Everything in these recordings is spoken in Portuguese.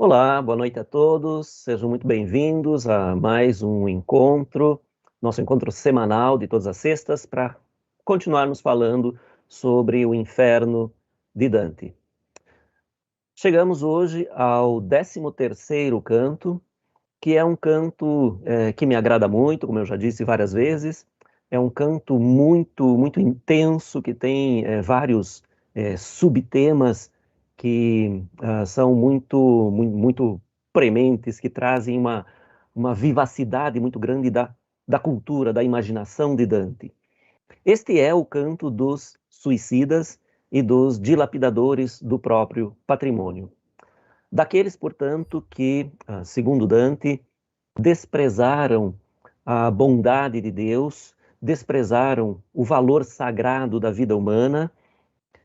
Olá, boa noite a todos, sejam muito bem-vindos a mais um encontro, nosso encontro semanal de todas as sextas, para continuarmos falando sobre o Inferno de Dante. Chegamos hoje ao 13º canto, que é um canto que me agrada muito, como eu já disse várias vezes. É um canto muito intenso, que tem vários subtemas que são muito prementes, que trazem uma vivacidade muito grande da cultura, da imaginação de Dante. Este é o canto dos suicidas e dos dilapidadores do próprio patrimônio. Daqueles, portanto, que, segundo Dante, desprezaram a bondade de Deus, desprezaram o valor sagrado da vida humana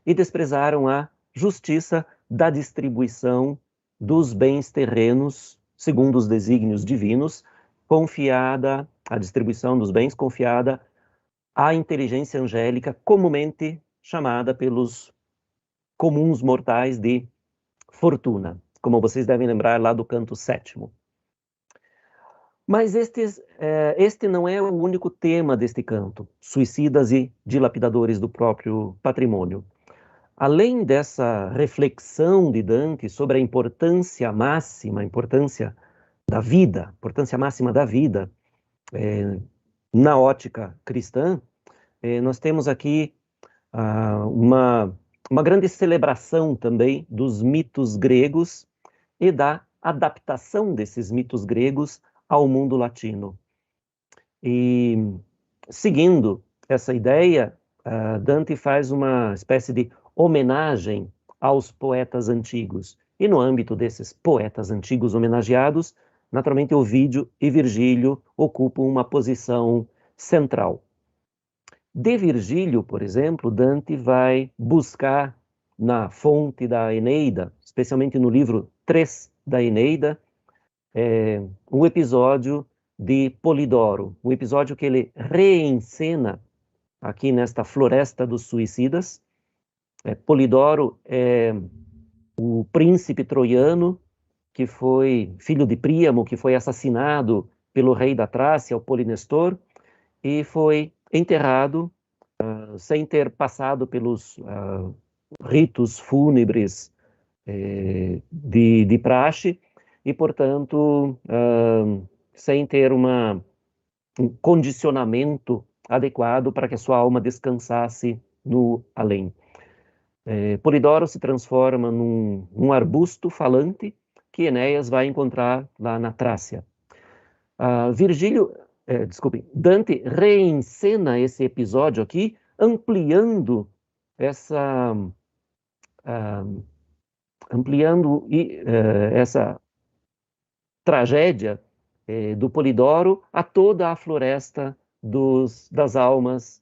e desprezaram a justiça da distribuição dos bens terrenos, segundo os desígnios divinos, confiada, a distribuição dos bens confiada à inteligência angélica, comumente chamada pelos comuns mortais de fortuna, como vocês devem lembrar lá do canto 7º. Mas este não é o único tema deste canto, suicidas e dilapidadores do próprio patrimônio. Além dessa reflexão de Dante sobre a importância máxima, a importância da vida, importância máxima da vida, na ótica cristã, nós temos aqui uma grande celebração também dos mitos gregos e da adaptação desses mitos gregos ao mundo latino. E, seguindo essa ideia, Dante faz uma espécie de homenagem aos poetas antigos. E no âmbito desses poetas antigos homenageados, naturalmente Ovídio e Virgílio ocupam uma posição central. De Virgílio, por exemplo, Dante vai buscar na fonte da Eneida, especialmente no livro 3 da Eneida, um episódio de Polidoro, um episódio que ele reencena aqui nesta Floresta dos Suicidas. Polidoro é o príncipe troiano que foi filho de Príamo, que foi assassinado pelo rei da Trácia, o Polinestor, e foi enterrado sem ter passado pelos ritos fúnebres de praxe, e, portanto, sem ter um condicionamento adequado para que a sua alma descansasse no além. Polidoro se transforma num arbusto falante que Enéas vai encontrar lá na Trácia. Dante reencena esse episódio aqui, ampliando essa tragédia do Polidoro a toda a floresta das almas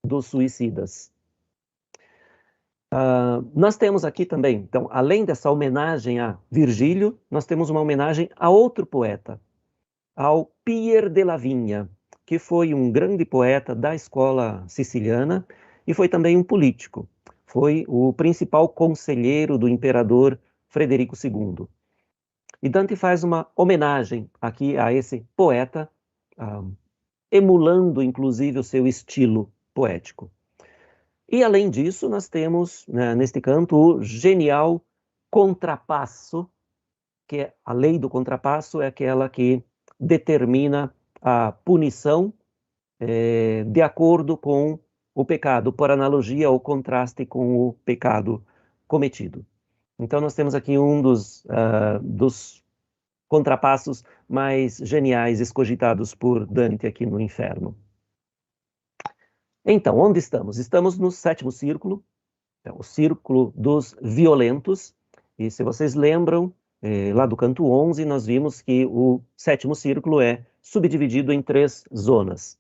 dos suicidas. Nós temos aqui também, então, além dessa homenagem a Virgílio, nós temos uma homenagem a outro poeta, ao Pier della Vigna, que foi um grande poeta da escola siciliana e foi também um político. Foi o principal conselheiro do imperador Frederico II. E Dante faz uma homenagem aqui a esse poeta, emulando inclusive o seu estilo poético. E além disso, nós temos, né, neste canto, o genial contrapasso, que é a lei do contrapasso, é aquela que determina a punição de acordo com o pecado, por analogia ou contraste com o pecado cometido. Então nós temos aqui um dos contrapassos mais geniais escogitados por Dante aqui no Inferno. Então, onde estamos? Estamos no 7º círculo, o círculo dos violentos, e se vocês lembram, lá do canto 11, nós vimos que o 7º círculo é subdividido em 3 zonas.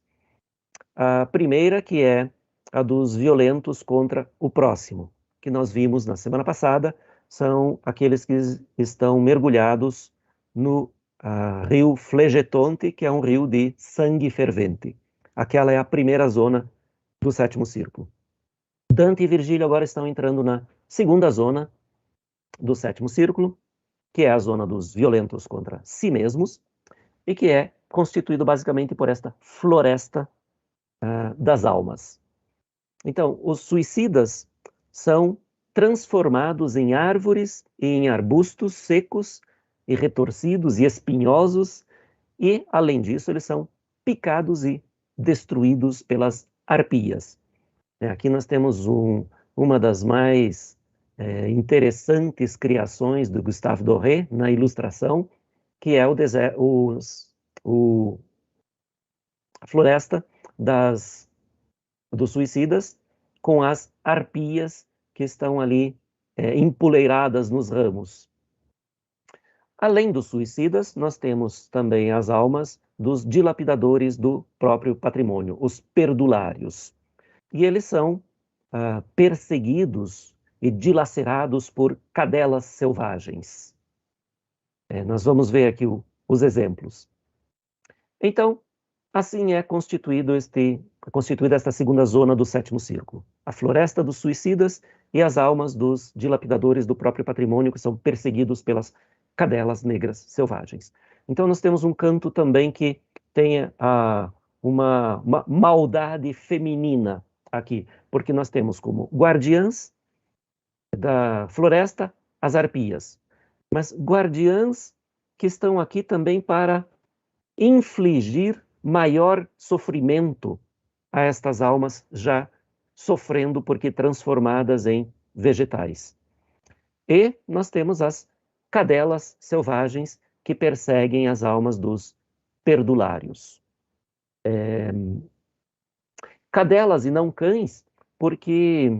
A primeira, que é a dos violentos contra o próximo, que nós vimos na semana passada, são aqueles que estão mergulhados no rio Flegetonte, que é um rio de sangue fervente. Aquela é a primeira zona do 7º círculo. Dante e Virgílio agora estão entrando na segunda zona do 7º círculo, que é a zona dos violentos contra si mesmos, e que é constituído basicamente por esta floresta das almas. Então, os suicidas são transformados em árvores e em arbustos secos e retorcidos e espinhosos, e, além disso, eles são picados e destruídos pelas arpias. Aqui nós temos uma das mais interessantes criações do Gustave Doré na ilustração, que é a floresta dos suicidas, com as arpias que estão ali empoleiradas nos ramos. Além dos suicidas, nós temos também as almas dos dilapidadores do próprio patrimônio, os perdulários. E eles são perseguidos e dilacerados por cadelas selvagens. Nós vamos ver aqui os exemplos. Então, assim é constituída esta segunda zona do sétimo círculo. A floresta dos suicidas e as almas dos dilapidadores do próprio patrimônio, que são perseguidos pelas cadelas negras selvagens. Então nós temos um canto também que tem uma maldade feminina aqui, porque nós temos como guardiãs da floresta as arpias, mas guardiãs que estão aqui também para infligir maior sofrimento a estas almas já sofrendo porque transformadas em vegetais. E nós temos as cadelas selvagens que perseguem as almas dos perdulários. Cadelas e não cães, porque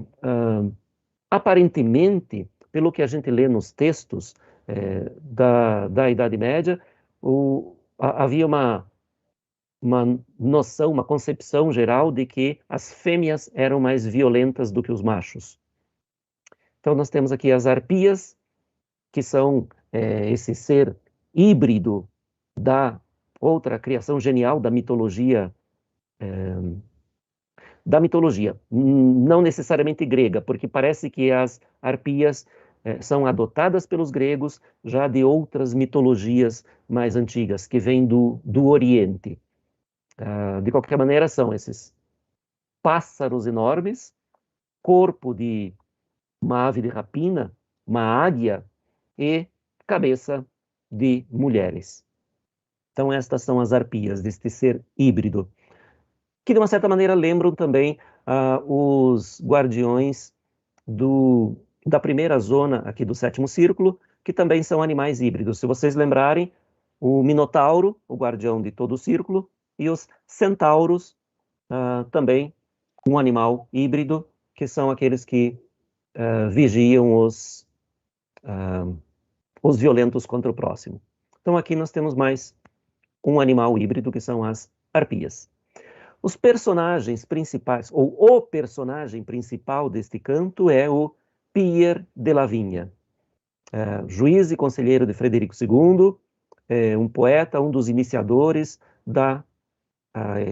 aparentemente, pelo que a gente lê nos textos da Idade Média, havia uma noção, uma concepção geral de que as fêmeas eram mais violentas do que os machos. Então nós temos aqui as arpias, que são esse ser híbrido da outra criação genial da mitologia, não necessariamente grega, porque parece que as arpias são adotadas pelos gregos já de outras mitologias mais antigas, que vêm do Oriente. De qualquer maneira, são esses pássaros enormes, corpo de uma ave de rapina, uma águia, e cabeça de mulheres. Então estas são as arpias, deste ser híbrido, que de uma certa maneira lembram também os guardiões da primeira zona aqui do sétimo círculo, que também são animais híbridos. Se vocês lembrarem, o Minotauro, o guardião de todo o círculo, e os centauros, também um animal híbrido, que são aqueles que vigiam os violentos contra o próximo. Então aqui nós temos mais um animal híbrido, que são as arpias. Os personagens principais, ou o personagem principal deste canto é o Pierre de Lavigna, juiz e conselheiro de Frederico II, um poeta, um dos iniciadores da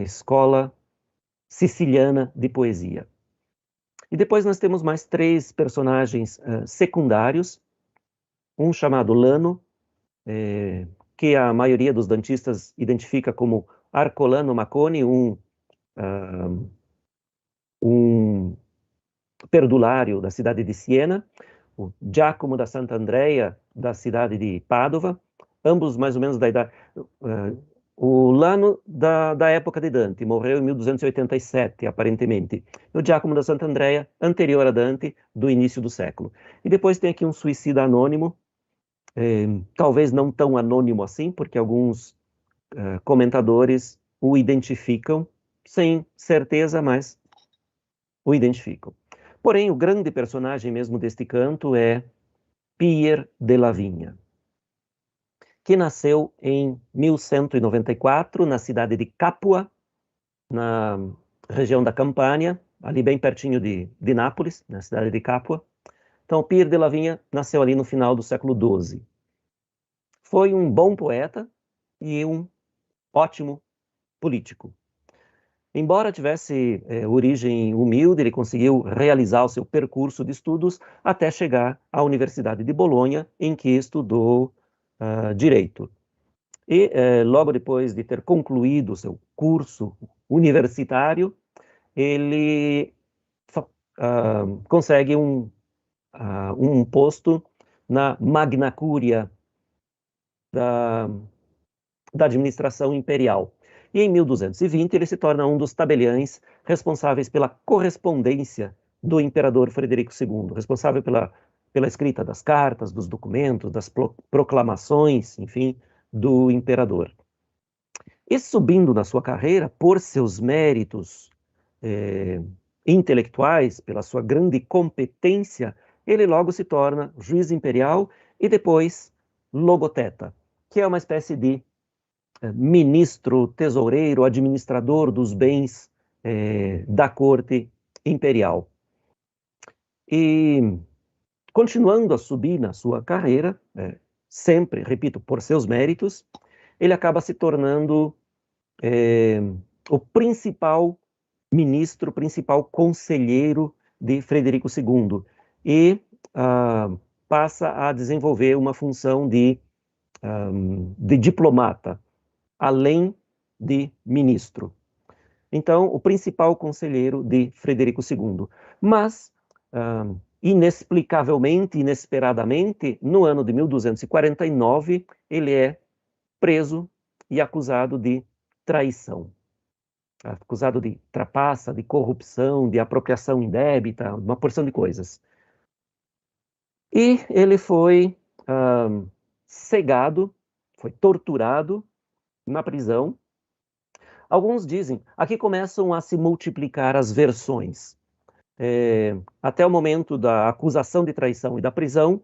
escola siciliana de poesia. E depois nós temos mais três personagens secundários, um chamado Lano, que a maioria dos dantistas identifica como Arcolano Maconi, um perdulário da cidade de Siena, o Giacomo da Sant'Andrea, da cidade de Pádua, ambos mais ou menos da idade... o Lano, da época de Dante, morreu em 1287, aparentemente. E o Giacomo da Sant'Andrea, anterior a Dante, do início do século. E depois tem aqui um suicida anônimo, talvez não tão anônimo assim, porque alguns comentadores o identificam, sem certeza, mas o identificam. Porém, o grande personagem mesmo deste canto é Pierre de Lavigna, que nasceu em 1194, na cidade de Capua, na região da Campânia, ali bem pertinho de Nápoles, na cidade de Capua. Então, Pierre de Lavigna nasceu ali no final do século XII. Foi um bom poeta e um ótimo político. Embora tivesse origem humilde, ele conseguiu realizar o seu percurso de estudos até chegar à Universidade de Bolonha, em que estudou direito. E logo depois de ter concluído o seu curso universitário, ele consegue um posto na Magna Curia da administração imperial. E em 1220 ele se torna um dos tabeliães responsáveis pela correspondência do imperador Frederico II, responsável pela escrita das cartas, dos documentos, das proclamações, enfim, do imperador. E subindo na sua carreira, por seus méritos intelectuais, pela sua grande competência, ele logo se torna juiz imperial e depois logoteta, que é uma espécie de ministro, tesoureiro, administrador dos bens da corte imperial. E continuando a subir na sua carreira, sempre, repito, por seus méritos, ele acaba se tornando o principal ministro, principal conselheiro de Frederico II e passa a desenvolver uma função de diplomata, além de ministro. Então, o principal conselheiro de Frederico II. Mas, inexplicavelmente, inesperadamente, no ano de 1249, ele é preso e acusado de traição. Acusado de trapaça, de corrupção, de apropriação indébita, uma porção de coisas. E ele foi cegado, foi torturado na prisão. Alguns dizem, aqui começam a se multiplicar as versões. Até o momento da acusação de traição e da prisão,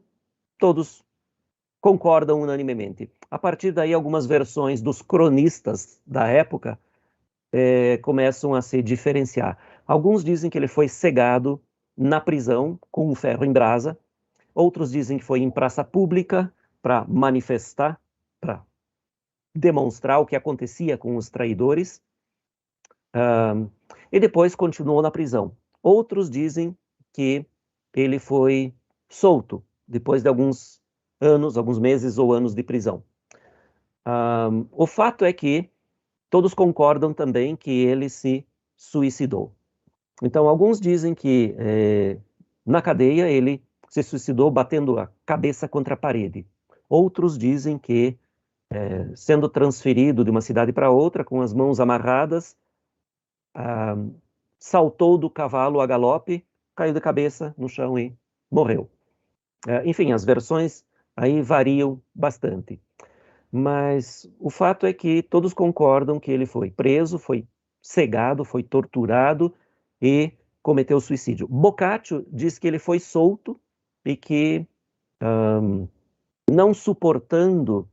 todos concordam unanimemente. A partir daí, algumas versões dos cronistas da época começam a se diferenciar. Alguns dizem que ele foi cegado na prisão, com um ferro em brasa. Outros dizem que foi em praça pública, para manifestar, para demonstrar o que acontecia com os traidores. E depois continuou na prisão. Outros dizem que ele foi solto, depois de alguns anos, alguns meses ou anos de prisão. O fato é que todos concordam também que ele se suicidou. Então, alguns dizem que na cadeia ele se suicidou batendo a cabeça contra a parede. Outros dizem que, sendo transferido de uma cidade para outra, com as mãos amarradas, saltou do cavalo a galope, caiu de cabeça no chão e morreu. Enfim, as versões aí variam bastante. Mas o fato é que todos concordam que ele foi preso, foi cegado, foi torturado e cometeu suicídio. Boccaccio diz que ele foi solto e que, não suportando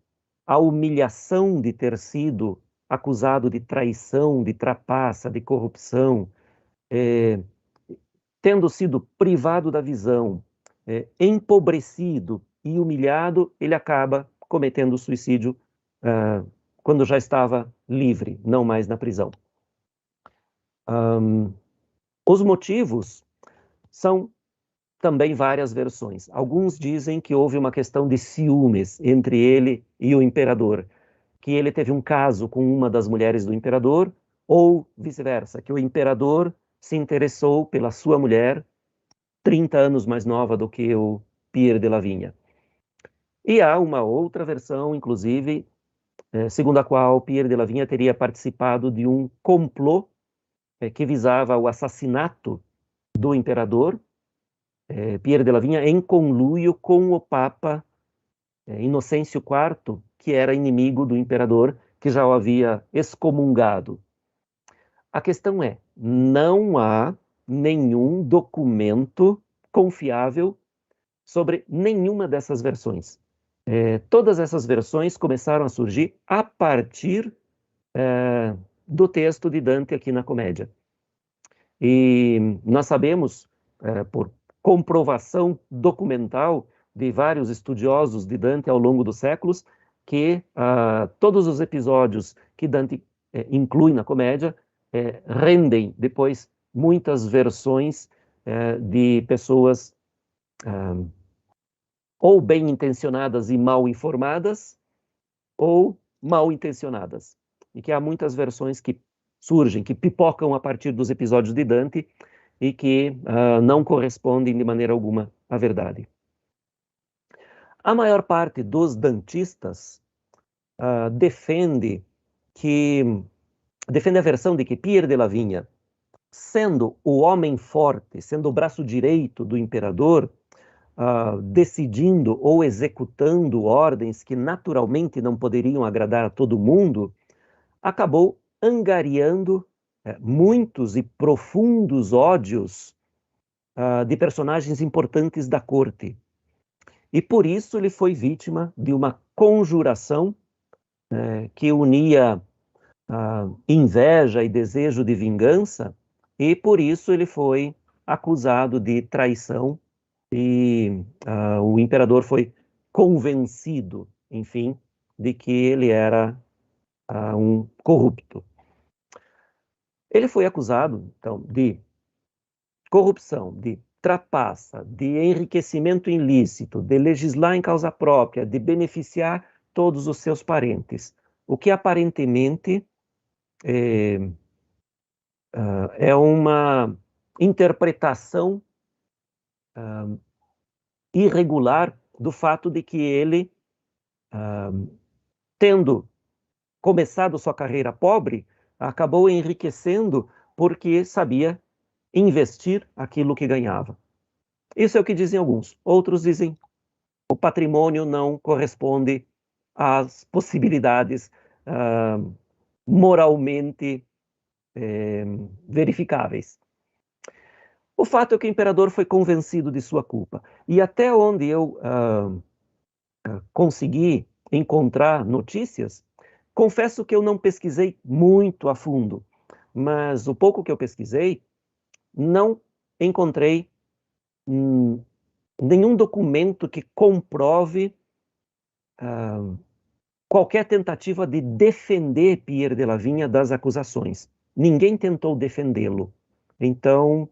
a humilhação de ter sido acusado de traição, de trapaça, de corrupção, tendo sido privado da visão, empobrecido e humilhado, ele acaba cometendo suicídio quando já estava livre, não mais na prisão. Os motivos são também várias versões. Alguns dizem que houve uma questão de ciúmes entre ele e o imperador, que ele teve um caso com uma das mulheres do imperador, ou vice-versa, que o imperador se interessou pela sua mulher, 30 anos mais nova do que o Pierre de Lavigne. E há uma outra versão, inclusive, segundo a qual Pierre de Lavigne teria participado de um complô que visava o assassinato do imperador, Pierre de Lavigne, em conluio com o Papa Inocêncio IV, que era inimigo do imperador, que já o havia excomungado. A questão é, não há nenhum documento confiável sobre nenhuma dessas versões. Todas essas versões começaram a surgir a partir do texto de Dante aqui na Comédia. E nós sabemos, por comprovação documental de vários estudiosos de Dante ao longo dos séculos, que todos os episódios que Dante inclui na Comédia rendem depois muitas versões de pessoas ou bem intencionadas e mal informadas, ou mal intencionadas. E que há muitas versões que surgem, que pipocam a partir dos episódios de Dante e que não correspondem de maneira alguma à verdade. A maior parte dos dantistas defende a versão de que Pierre de Lavigna, sendo o homem forte, sendo o braço direito do imperador, decidindo ou executando ordens que naturalmente não poderiam agradar a todo mundo, acabou angariando muitos e profundos ódios de personagens importantes da corte. E por isso ele foi vítima de uma conjuração que unia inveja e desejo de vingança, e por isso ele foi acusado de traição e o imperador foi convencido, enfim, de que ele era um corrupto. Ele foi acusado, então, de corrupção, de trapaça, de enriquecimento ilícito, de legislar em causa própria, de beneficiar todos os seus parentes, o que aparentemente é uma interpretação irregular do fato de que ele, tendo começado sua carreira pobre, acabou enriquecendo porque sabia investir aquilo que ganhava. Isso é o que dizem alguns. Outros dizem o patrimônio não corresponde às possibilidades moralmente verificáveis. O fato é que o imperador foi convencido de sua culpa. E até onde eu consegui encontrar notícias, confesso que eu não pesquisei muito a fundo, mas o pouco que eu pesquisei, não encontrei nenhum documento que comprove qualquer tentativa de defender Pierre de Lavigna das acusações. Ninguém tentou defendê-lo. Então,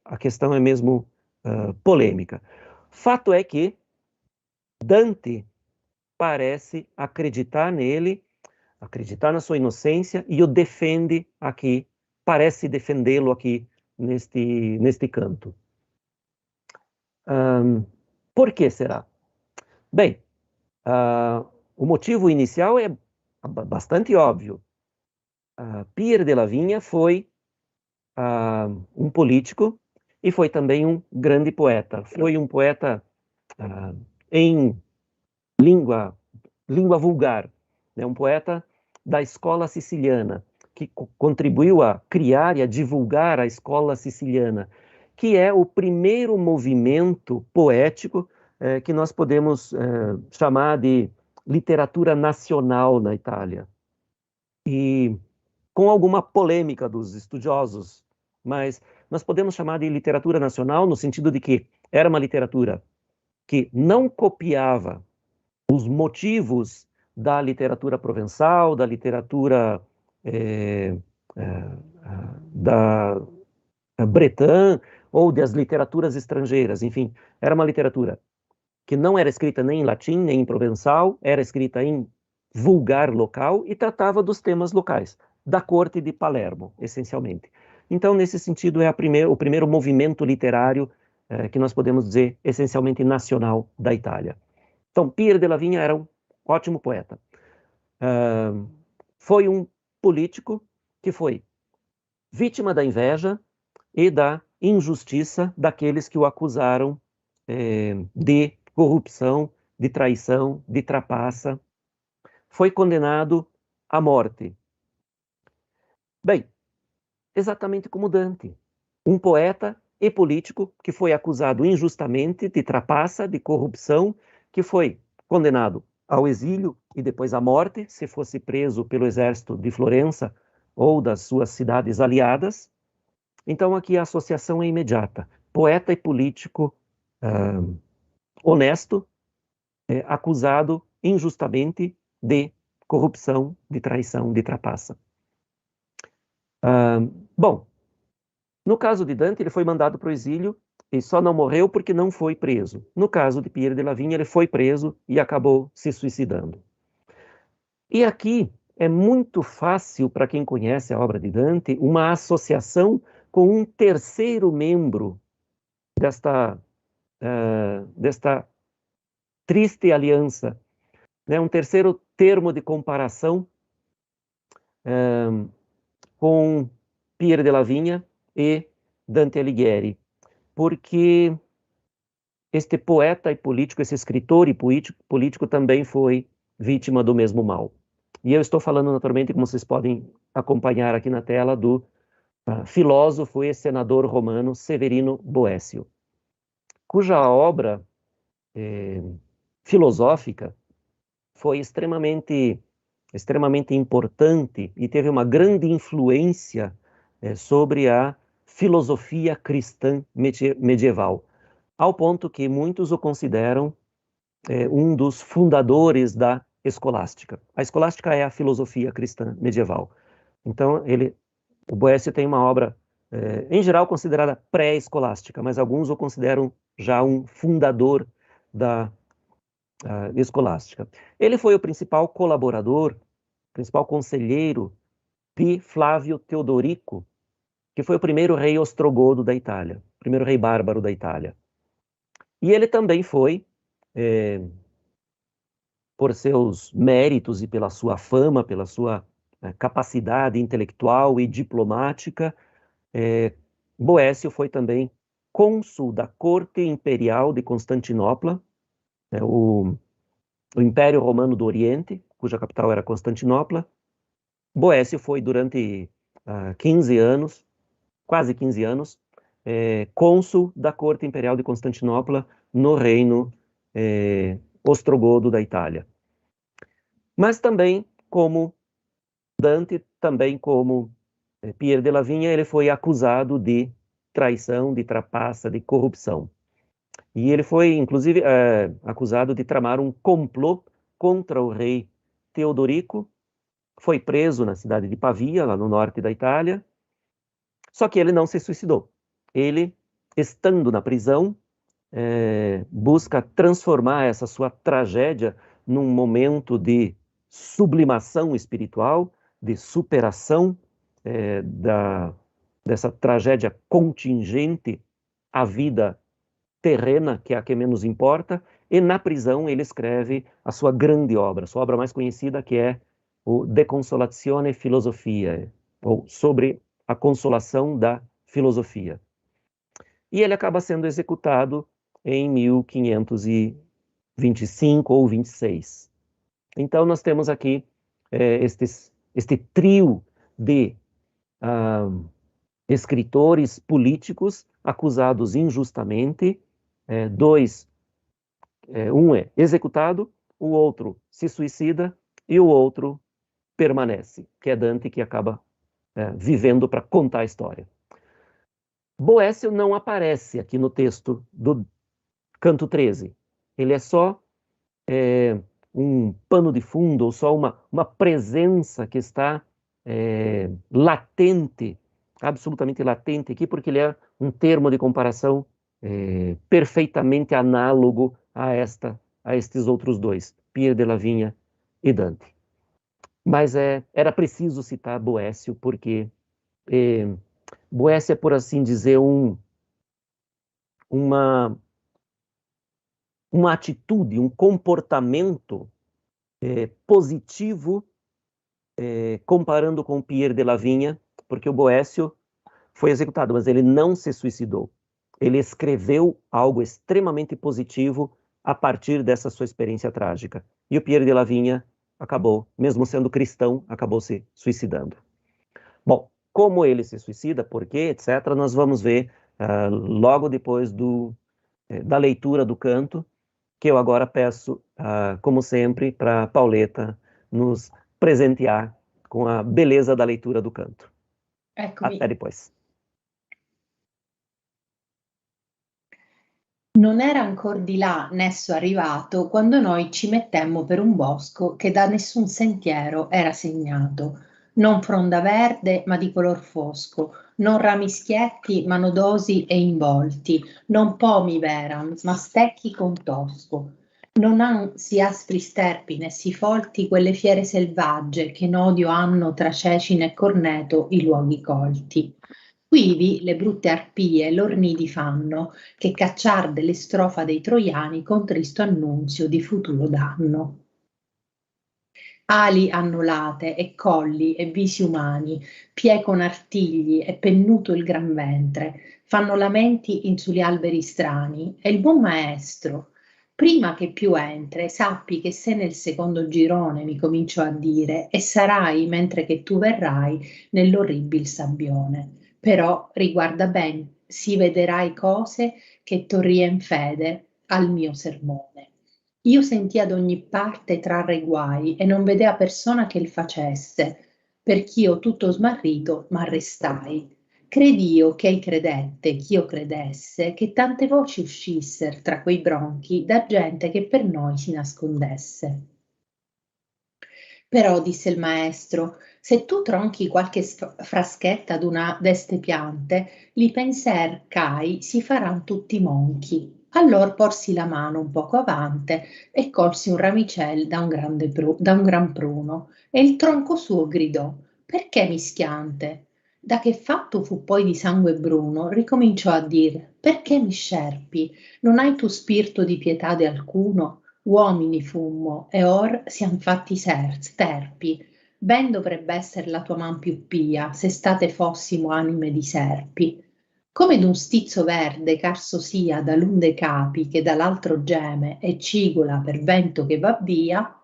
a questão é mesmo polêmica. Fato é que Dante parece acreditar nele, acreditar na sua inocência e o defende aqui, parece defendê-lo aqui neste canto. Por que será? Bem, o motivo inicial é bastante óbvio. Pierre de Lavigna foi um político e foi também um grande poeta. Foi um poeta em língua vulgar, né? Um poeta da escola siciliana, que contribuiu a criar e a divulgar a escola siciliana, que é o primeiro movimento poético que nós podemos chamar de literatura nacional na Itália. E com alguma polêmica dos estudiosos, mas nós podemos chamar de literatura nacional no sentido de que era uma literatura que não copiava os motivos da literatura provençal, da literatura da bretã ou das literaturas estrangeiras, enfim, era uma literatura que não era escrita nem em latim, nem em provençal, era escrita em vulgar local e tratava dos temas locais, da corte de Palermo, essencialmente. Então, nesse sentido, é o primeiro movimento literário que nós podemos dizer essencialmente nacional da Itália. Então, Pierre de Lavigna era um ótimo poeta. Foi um político que foi vítima da inveja e da injustiça daqueles que o acusaram de corrupção, de traição, de trapaça. Foi condenado à morte. Bem, exatamente como Dante, um poeta e político que foi acusado injustamente de trapaça, de corrupção, que foi condenado ao exílio e depois à morte, se fosse preso pelo exército de Florença ou das suas cidades aliadas. Então aqui a associação é imediata. Poeta e político honesto, acusado injustamente de corrupção, de traição, de trapaça. Bom, no caso de Dante, ele foi mandado para o exílio Ele só não morreu porque não foi preso. No caso de Pierre de la Vigne, ele foi preso e acabou se suicidando. E aqui é muito fácil, para quem conhece a obra de Dante, uma associação com um terceiro membro desta triste aliança, né? Um terceiro termo de comparação com Pierre de la Vigne e Dante Alighieri, porque este poeta e político, esse escritor e político também foi vítima do mesmo mal. E eu estou falando, naturalmente, como vocês podem acompanhar aqui na tela, do filósofo e senador romano Severino Boécio, cuja obra filosófica foi extremamente importante e teve uma grande influência sobre a filosofia cristã medieval, ao ponto que muitos o consideram um dos fundadores da escolástica. A escolástica é a filosofia cristã medieval. Então, o Boécio tem uma obra, em geral, considerada pré-escolástica, mas alguns o consideram já um fundador da escolástica. Ele foi o principal colaborador, principal conselheiro de Flávio Teodorico, que foi o primeiro rei ostrogodo da Itália, o primeiro rei bárbaro da Itália. E ele também foi, por seus méritos e pela sua fama, pela sua capacidade intelectual e diplomática, Boécio foi também cônsul da corte imperial de Constantinopla, o Império Romano do Oriente, cuja capital era Constantinopla. Boécio foi durante 15 anos, quase 15 anos, cônsul da corte imperial de Constantinopla no reino ostrogodo da Itália. Mas também, como Dante, também como Pierre de la Vigne, ele foi acusado de traição, de trapaça, de corrupção. E ele foi, inclusive, acusado de tramar um complô contra o rei Teodorico. Foi preso na cidade de Pavia, lá no norte da Itália. Só que ele não se suicidou. Ele, estando na prisão, busca transformar essa sua tragédia num momento de sublimação espiritual, de superação dessa tragédia contingente à vida terrena, que é a que menos importa, e na prisão ele escreve a sua grande obra, sua obra mais conhecida, que é o De Consolatione Philosophiae, ou sobre a consolação da filosofia. E ele acaba sendo executado em 1525 ou 26. Então nós temos aqui este trio de escritores políticos acusados injustamente, um é executado, o outro se suicida e o outro permanece, que é Dante, que acaba vivendo para contar a história. Boécio não aparece aqui no texto do Canto 13. Ele é só um pano de fundo, ou só uma presença que está latente, absolutamente latente aqui, porque ele é um termo de comparação perfeitamente análogo a estes outros dois, Pierre de la Vigne e Dante. Mas era preciso citar Boécio, porque Boécio é, por assim dizer, uma atitude, um comportamento positivo, comparando com Pierre de la Vigne, porque o Boécio foi executado, mas ele não se suicidou. Ele escreveu algo extremamente positivo a partir dessa sua experiência trágica. E o Pierre de la Vigne acabou, mesmo sendo cristão, acabou se suicidando. Bom, como ele se suicida, por quê, etc., nós vamos ver logo depois da leitura do canto, que eu agora peço, como sempre, para Pauleta nos presentear com a beleza da leitura do canto. Eccomi. Até depois. Non era ancor di là nesso arrivato, quando noi ci mettemmo per un bosco che da nessun sentiero era segnato. non fronda verde ma di color fosco, non rami schietti ma nodosi e involti, non pomi veran ma stecchi con tosco. Non han sì aspri sterpi né sì folti quelle fiere selvagge che in odio hanno tra Cecina e Corneto i luoghi colti. Quivi le brutte arpie lor nidi fanno, che cacciar delle strofa dei troiani con tristo annunzio di futuro danno. Ali annolate e colli e visi umani, pie con artigli e pennuto il gran ventre, fanno lamenti in sugli alberi strani, e il buon maestro, prima che più entre, sappi che se nel secondo girone mi cominciò a dire, e sarai, mentre che tu verrai, nell'orribil sabbione. Però riguarda ben, si vederai cose che torrien fede al mio sermone. Io sentii ad ogni parte trarre guai e non vedea persona che il facesse, perch'io tutto smarrito m'arrestai. Cred'io ch'ei credette, ch'io credesse, che tante voci uscisser tra quei bronchi da gente che per noi si nascondesse. Però, disse il maestro, se tu tronchi qualche fraschetta d'una d'este piante, li penser c'hai si faran tutti monchi. Allor porsi la mano un poco avante e colsi un ramicel da un gran pruno, e il tronco suo gridò: perché mischiante? Da che fatto fu poi di sangue bruno, ricominciò a dir: perché mi scerpi? Non hai tu spirito di pietà di alcuno? Uomini fummo, e or siam fatti sterpi. Ben dovrebbe esser la tua man più pia, se state fossimo anime di serpi. Come d'un stizzo verde carso sia da l'un dei capi che dall'altro geme e cigola per vento che va via,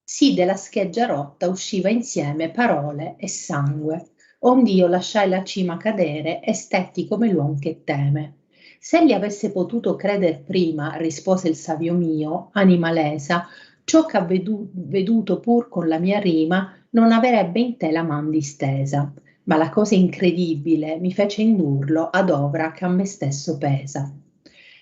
sì della scheggia rotta usciva insieme parole e sangue. Ond'io lasciai la cima cadere e stetti come l'uom che teme. Se egli avesse potuto creder prima, rispose il savio mio, anima lesa, ciò ch'ha veduto pur con la mia rima, non averebbe in te la man distesa. Ma la cosa incredibile mi fece indurlo ad ovra che a me stesso pesa.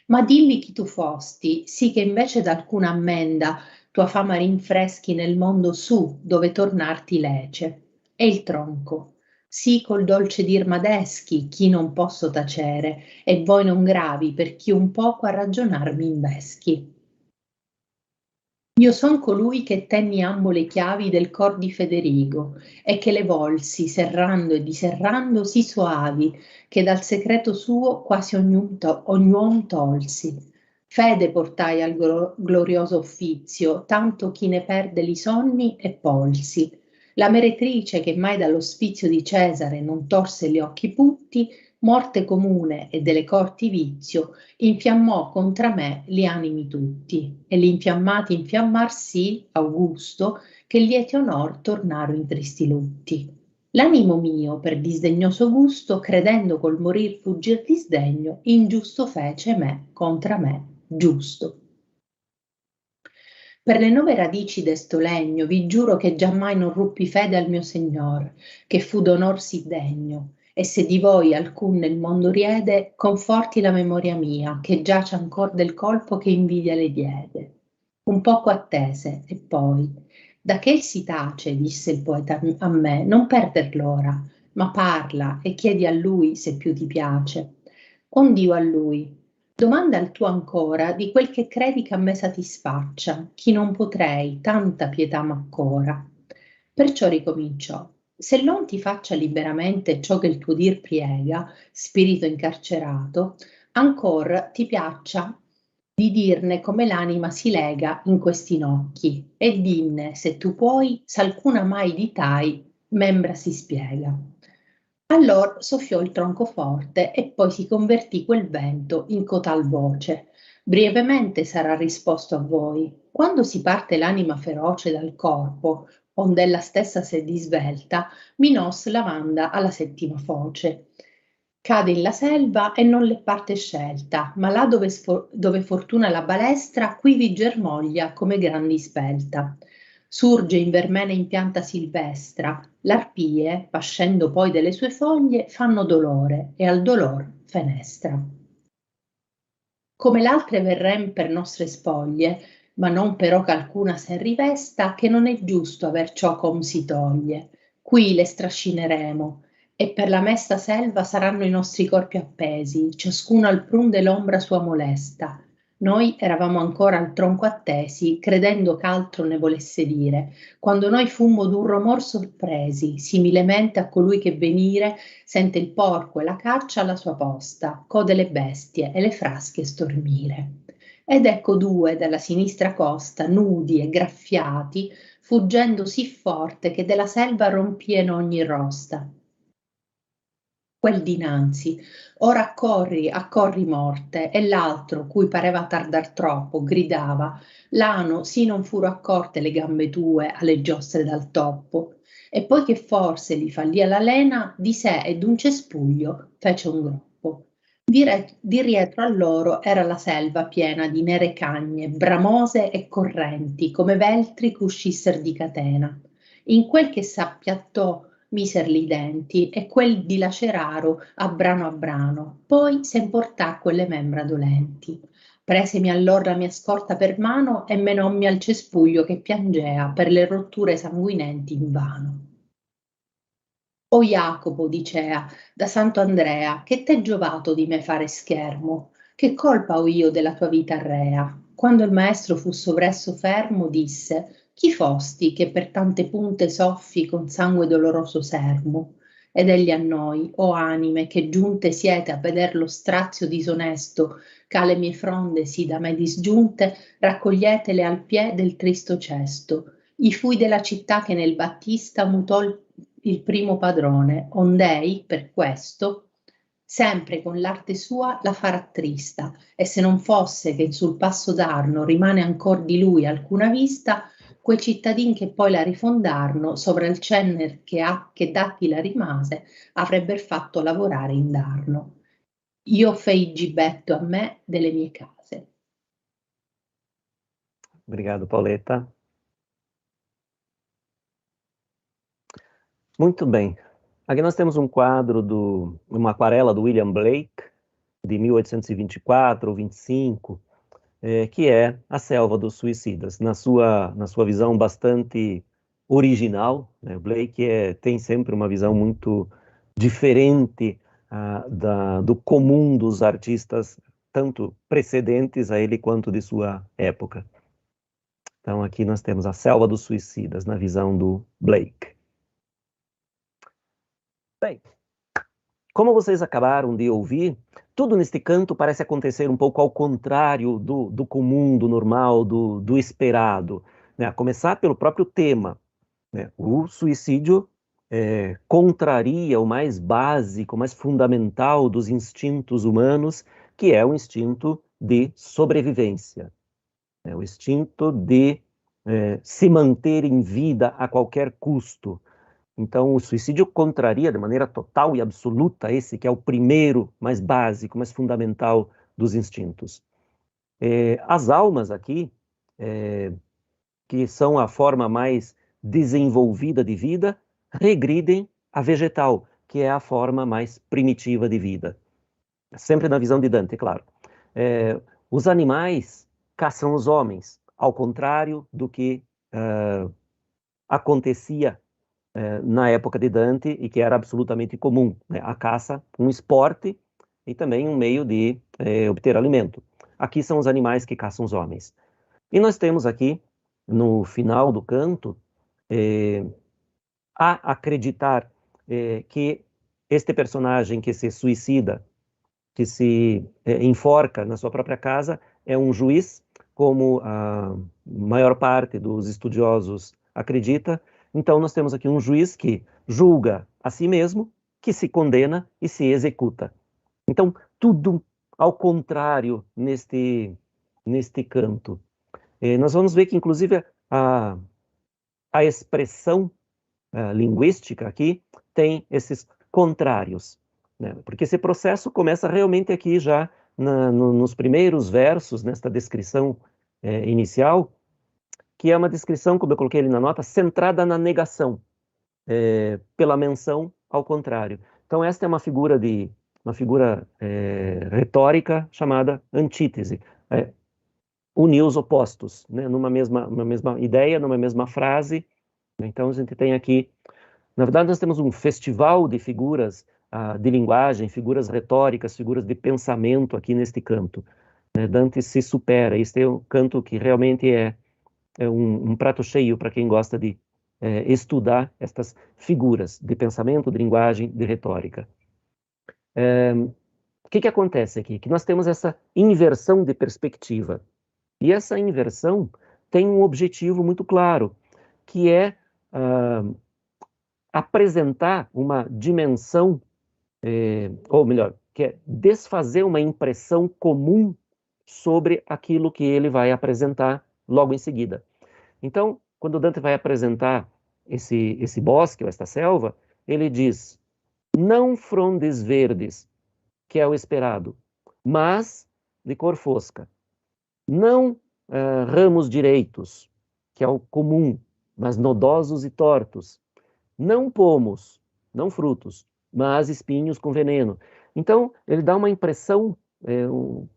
Ma dilli chi tu fosti, sì che invece d'alcuna ammenda tua fama rinfreschi nel mondo su, dove tornarti lece. E il tronco. Sì, col dolce dir m'adeschi, chi non posso tacere, e voi non gravi, per chi un poco a ragionar mi inveschi. Io son colui che tenni ambo le chiavi del cor di Federigo e che le volsi, serrando e diserrando, sì soavi, che dal secreto suo quasi ognuom tolsi. Fede portai al glorioso uffizio, tanto chi ne perde li sonni e polsi. La meretrice che mai dallo sfizio di Cesare non torse gli occhi putti, morte comune e delle corti vizio, infiammò contra me gli animi tutti, e l'infiammati infiammar sì, Augusto, che lieti onor tornaro in tristi lutti. L'animo mio, per disdegnoso gusto, credendo col morir fuggir disdegno, ingiusto fece me contra me, giusto. Per le 9 radici d'esto legno vi giuro che giammai non ruppi fede al mio Signor, che fu d'onor sì degno, e se di voi alcun nel mondo riede, conforti la memoria mia, che giace ancor del colpo che invidia le diede. Un poco attese, e poi, da che si tace, disse il poeta a me, non perder l'ora, ma parla e chiedi a lui se più ti piace. Ond'io a lui, domanda al tuo ancora di quel che credi che a me satisfaccia, chi non potrei, tanta pietà m'accora. Perciò ricominciò: se l'on ti faccia liberamente ciò che il tuo dir priega, spirito incarcerato, ancor ti piaccia di dirne come l'anima si lega in questi nocchi, e dinne, se tu puoi, s'alcuna mai di tai membra si spiega. Allor soffiò il tronco forte e poi si convertì quel vento in cotal voce: brevemente sarà risposto a voi. Quando si parte l'anima feroce dal corpo, ond'ella stessa se disvelta, Minos la manda alla settima foce. Cade in la selva e non le parte scelta, ma là dove fortuna la balestra, quivi germoglia come grandi spelta. Surge in vermene in pianta silvestra, l'arpie, pascendo poi delle sue foglie, fanno dolore e al dolor fenestra. Come l'altre verrem per nostre spoglie, ma non però ch'alcuna se rivesta, che non è giusto aver ciò com si toglie. Qui le strascineremo, e per la mesta selva saranno i nostri corpi appesi, ciascuno al prun dell'ombra sua molesta. Noi eravamo ancora al tronco attesi, credendo ch'altro ne volesse dire, quando noi fummo d'un romor sorpresi, similemente a colui che venire sente il porco e la caccia alla sua posta, code le bestie e le frasche stormire. Ed ecco due dalla sinistra costa, nudi e graffiati, fuggendo sì forte che della selva rompien ogni rosta. Quel dinanzi, ora accorri, accorri morte, e l'altro, cui pareva tardar troppo, gridava, Lano, sì non furo accorte le gambe tue alle giostre dal toppo, e poi che forse gli fallia la lena, di sé e d'un cespuglio fece un groppo. Di rietro a loro era la selva piena di nere cagne, bramose e correnti, come veltri ch'uscisser di catena. In quel che s'appiattò miserli i denti e quel dilaceraro a brano, poi se importà quelle membra dolenti. Presemi allor la mia scorta per mano e menommi al cespuglio che piangea per le rotture sanguinenti invano. O Jacopo, dicea, da Santo Andrea, che t'è giovato di me fare schermo? Che colpa ho io della tua vita rea? Quando il maestro fu sovresso fermo, disse, chi fosti che per tante punte soffi con sangue doloroso sermo? Ed egli a noi, o anime, che giunte siete a veder lo strazio disonesto, ch'ha le mie fronde sì da me disgiunte, raccoglietele al pie del tristo cesto. I fui della città che nel Battista mutò il primo padrone, ond'ei, per questo, sempre con l'arte sua la farà trista, e se non fosse che sul passo d'Arno rimane ancor di lui alcuna vista, quei cittadin che poi la rifondarno, sovra il cenner che d'Attila rimase, avrebber fatto lavorare indarno. Io fei gibetto a me delle mie case. Obrigado, Pauleta. Muito bem. Aqui nós temos um quadro, uma aquarela do William Blake, de 1824 ou 25, que é A Selva dos Suicidas, na sua visão bastante original, né? Blake tem sempre uma visão muito diferente do comum dos artistas, tanto precedentes a ele quanto de sua época. Então aqui nós temos A Selva dos Suicidas, na visão do Blake. Bem, como vocês acabaram de ouvir, tudo neste canto parece acontecer um pouco ao contrário do comum, do normal, do esperado, né? A começar pelo próprio tema, né? O suicídio contraria o mais básico, o mais fundamental dos instintos humanos, que é o instinto de sobrevivência, né? O instinto de se manter em vida a qualquer custo. Então, o suicídio contraria de maneira total e absoluta esse que é o primeiro, mais básico, mais fundamental dos instintos. As almas aqui, que são a forma mais desenvolvida de vida, regridem à vegetal, que é a forma mais primitiva de vida. Sempre na visão de Dante, claro. Os animais caçam os homens, ao contrário do que acontecia na época de Dante e que era absolutamente comum, né? A caça, um esporte e também um meio de obter alimento. Aqui são os animais que caçam os homens. E nós temos aqui, no final do canto, a acreditar que este personagem que se suicida, que se enforca na sua própria casa, é um juiz, como a maior parte dos estudiosos acredita. Então, nós temos aqui um juiz que julga a si mesmo, que se condena e se executa. Então, tudo ao contrário neste canto. Nós vamos ver que, inclusive, a expressão linguística aqui tem esses contrários, né? Porque esse processo começa realmente aqui já nos primeiros versos, nesta descrição inicial, que é uma descrição, como eu coloquei ali na nota, centrada na negação, pela menção ao contrário. Então esta é uma figura retórica chamada antítese, unir os opostos, né, numa mesma ideia, numa mesma frase. Então a gente tem aqui Na verdade, nós temos um festival de figuras de linguagem, figuras retóricas, figuras de pensamento aqui neste canto. Dante se supera. Este é um canto que realmente é um prato cheio para quem gosta de estudar estas figuras de pensamento, de linguagem, de retórica. O que acontece aqui? Que nós temos essa inversão de perspectiva. E essa inversão tem um objetivo muito claro, que é apresentar uma dimensão, ou melhor, que é desfazer uma impressão comum sobre aquilo que ele vai apresentar logo em seguida. Então, quando Dante vai apresentar esse bosque, ou esta selva, ele diz, não frondes verdes, que é o esperado, mas de cor fosca. Não ramos direitos, que é o comum, mas nodosos e tortos. Não pomos, não frutos, mas espinhos com veneno. Então, ele dá uma impressão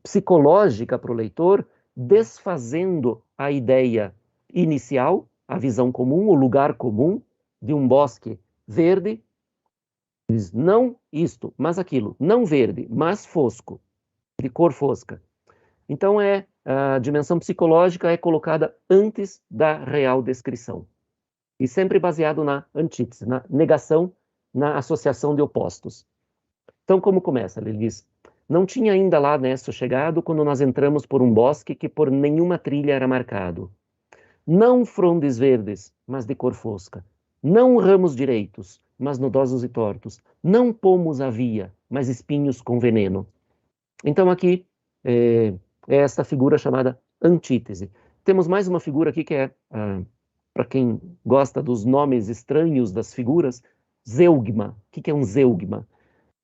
psicológica para o leitor, desfazendo a ideia inicial, a visão comum, o lugar comum de um bosque verde. Diz, não isto, mas aquilo. Não verde, mas fosco, de cor fosca. Então, a dimensão psicológica é colocada antes da real descrição. E sempre baseado na antítese, na negação, na associação de opostos. Então, como começa? Ele diz, não tinha ainda lá Nesto chegado quando nós entramos por um bosque que por nenhuma trilha era marcado. Não frondes verdes, mas de cor fosca. Não ramos direitos, mas nodosos e tortos. Não pomos havia, mas espinhos com veneno. Então, aqui é esta figura chamada antítese. Temos mais uma figura aqui que é... para quem gosta dos nomes estranhos das figuras, zeugma. O que é um zeugma?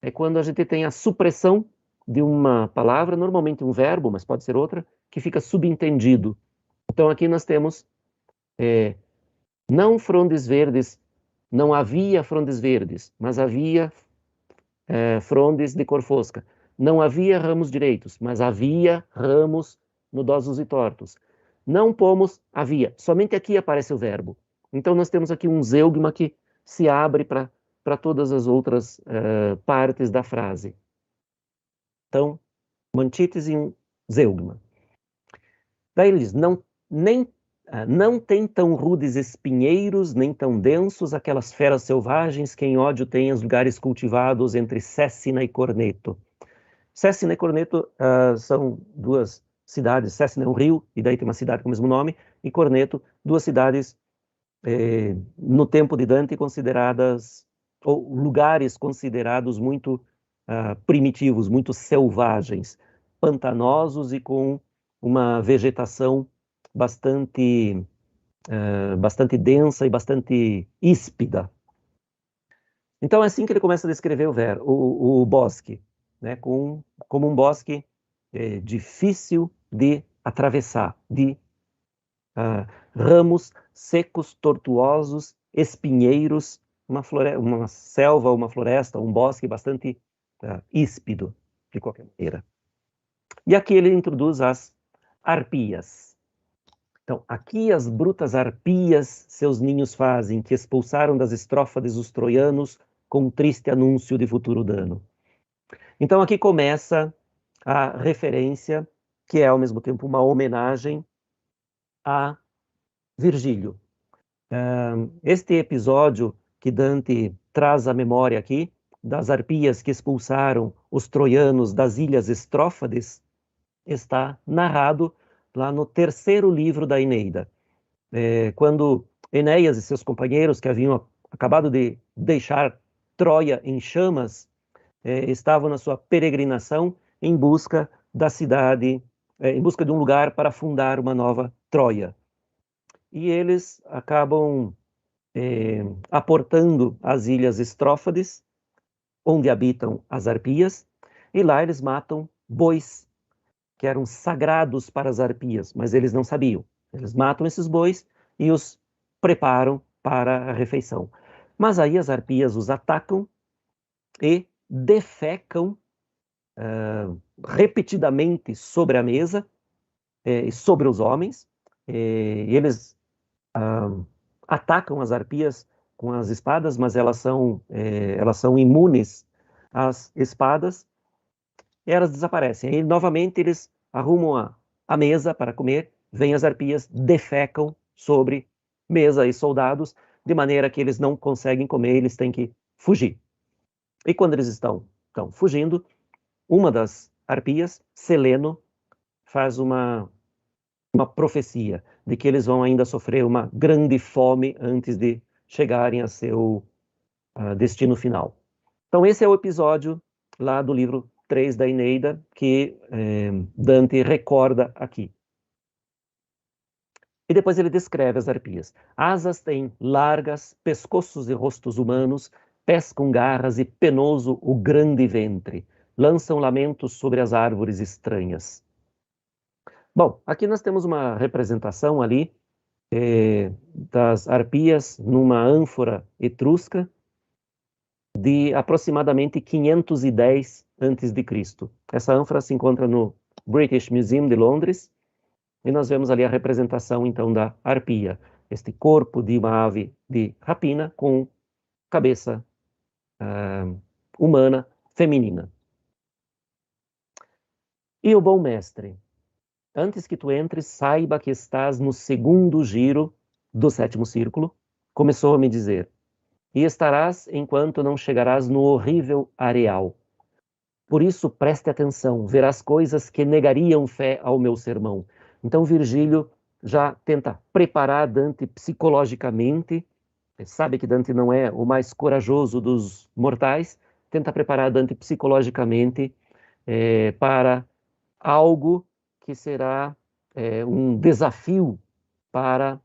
É quando a gente tem a supressão de uma palavra, normalmente um verbo, mas pode ser outra, que fica subentendido. Então aqui nós temos não frondes verdes, não havia frondes verdes, mas havia frondes de cor fosca. Não havia ramos direitos, mas havia ramos nodosos e tortos. Não pomos, havia. Somente aqui aparece o verbo. Então, nós temos aqui um zeugma que se abre para todas as outras partes da frase. Então, uma antítese e um zeugma. Daí ele diz, não tem tão rudes espinheiros, nem tão densos aquelas feras selvagens que em ódio têm os lugares cultivados entre Cécina e Corneto. Cécina e Corneto são duas cidades. Cécina é um rio, e daí tem uma cidade com o mesmo nome, e Corneto, duas cidades no tempo de Dante consideradas, ou lugares considerados muito primitivos, muito selvagens, pantanosos e com uma vegetação bastante densa e bastante híspida. Então é assim que ele começa a descrever o bosque, né, como um bosque difícil de atravessar, de ramos secos, tortuosos, espinheiros, uma selva, uma floresta, um bosque bastante híspido, de qualquer maneira. E aqui ele introduz as arpias. Então, aqui as brutas arpias seus ninhos fazem, que expulsaram das estrófades os troianos com um triste anúncio de futuro dano. Então, aqui começa a referência, que é ao mesmo tempo uma homenagem a Virgílio. Este episódio que Dante traz à memória aqui, das arpias que expulsaram os troianos das ilhas Estrófades, está narrado lá no terceiro livro da Eneida. Quando Enéas e seus companheiros, que haviam acabado de deixar Troia em chamas, estavam na sua peregrinação em busca da cidade, em busca de um lugar para fundar uma nova Troia. E eles acabam aportando as ilhas Estrófades, onde habitam as arpias, e lá eles matam bois, que eram sagrados para as arpias, mas eles não sabiam. Eles matam esses bois e os preparam para a refeição. Mas aí as arpias os atacam e defecam repetidamente sobre a mesa e sobre os homens. Eles atacam as arpias com as espadas, mas elas são imunes às espadas, e elas desaparecem. Aí, novamente, eles arrumam a mesa para comer, vêm as arpias, defecam sobre mesa e soldados, de maneira que eles não conseguem comer, eles têm que fugir. E quando eles estão fugindo, uma das arpias, Seleno, faz uma profecia de que eles vão ainda sofrer uma grande fome antes de chegarem a seu destino final. Então esse é o episódio lá do livro 3 da Eneida que Dante recorda aqui. E depois ele descreve as arpias. Asas têm largas, pescoços e rostos humanos, pés com garras e penoso o grande ventre. Lançam lamentos sobre as árvores estranhas. Bom, aqui nós temos uma representação ali das arpias numa ânfora etrusca de aproximadamente 510 a.C. Essa ânfora se encontra no British Museum de Londres, e nós vemos ali a representação, então, da arpia, este corpo de uma ave de rapina com cabeça humana, feminina. E o bom mestre, antes que tu entres, saiba que estás no segundo giro do 7º círculo, começou a me dizer, e estarás enquanto não chegarás no horrível areal. Por isso, preste atenção, verás coisas que negariam fé ao meu sermão. Então, Virgílio já tenta preparar Dante psicologicamente, sabe que Dante não é o mais corajoso dos mortais, tenta preparar Dante psicologicamente para algo que será um desafio para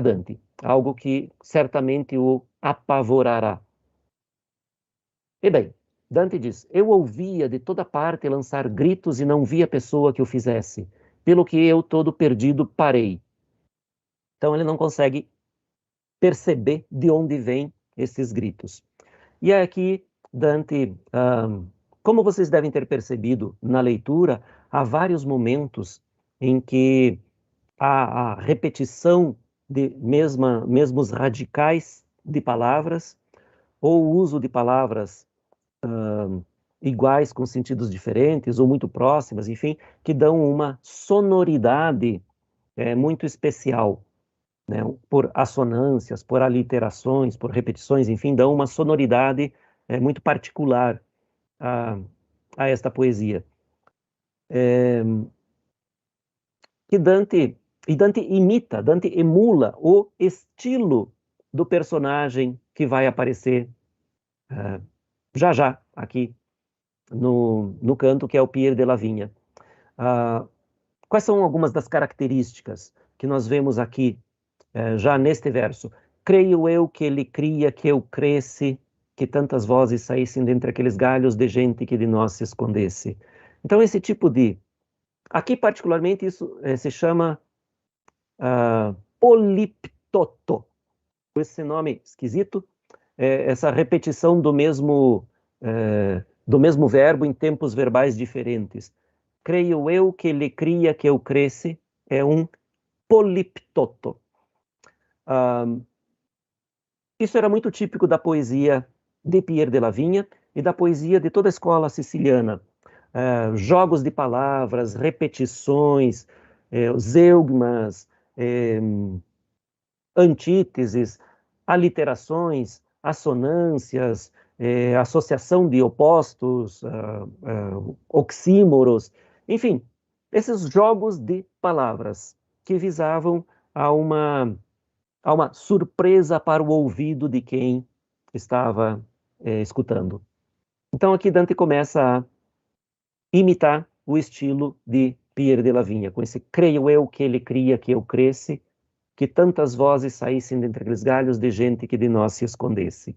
Dante, algo que certamente o apavorará. E bem, Dante diz, eu ouvia de toda parte lançar gritos e não via pessoa que o fizesse, pelo que eu todo perdido parei. Então ele não consegue perceber de onde vêm esses gritos. E aqui Dante, como vocês devem ter percebido na leitura, há vários momentos em que há a repetição de mesmos radicais de palavras, ou o uso de palavras iguais com sentidos diferentes, ou muito próximas, enfim, que dão uma sonoridade muito especial, né? Por assonâncias, por aliterações, por repetições, enfim, dão uma sonoridade muito particular a esta poesia. Que Dante imita, Dante emula o estilo do personagem que vai aparecer já aqui no canto, que é o Pierre de Lavigna. Quais são algumas das características que nós vemos aqui já neste verso? Creio eu que ele cria que eu cresce, que tantas vozes saíssem dentre aqueles galhos de gente que de nós se escondesse. Então esse tipo de... Aqui particularmente isso se chama poliptoto. Esse nome esquisito, essa repetição do mesmo verbo em tempos verbais diferentes. Creio eu que ele cria que eu cresce, é um poliptoto. Isso era muito típico da poesia de Pierre de Lavigna e da poesia de toda a escola siciliana. Jogos de palavras, repetições, zeugmas, antíteses, aliterações, assonâncias, associação de opostos, oxímoros, enfim, esses jogos de palavras que visavam a uma surpresa para o ouvido de quem estava escutando. Então aqui Dante começa a imitar o estilo de Pierre de Lavigna, com esse creio eu que ele cria que eu cresce, que tantas vozes saíssem dentre aqueles galhos de gente que de nós se escondesse.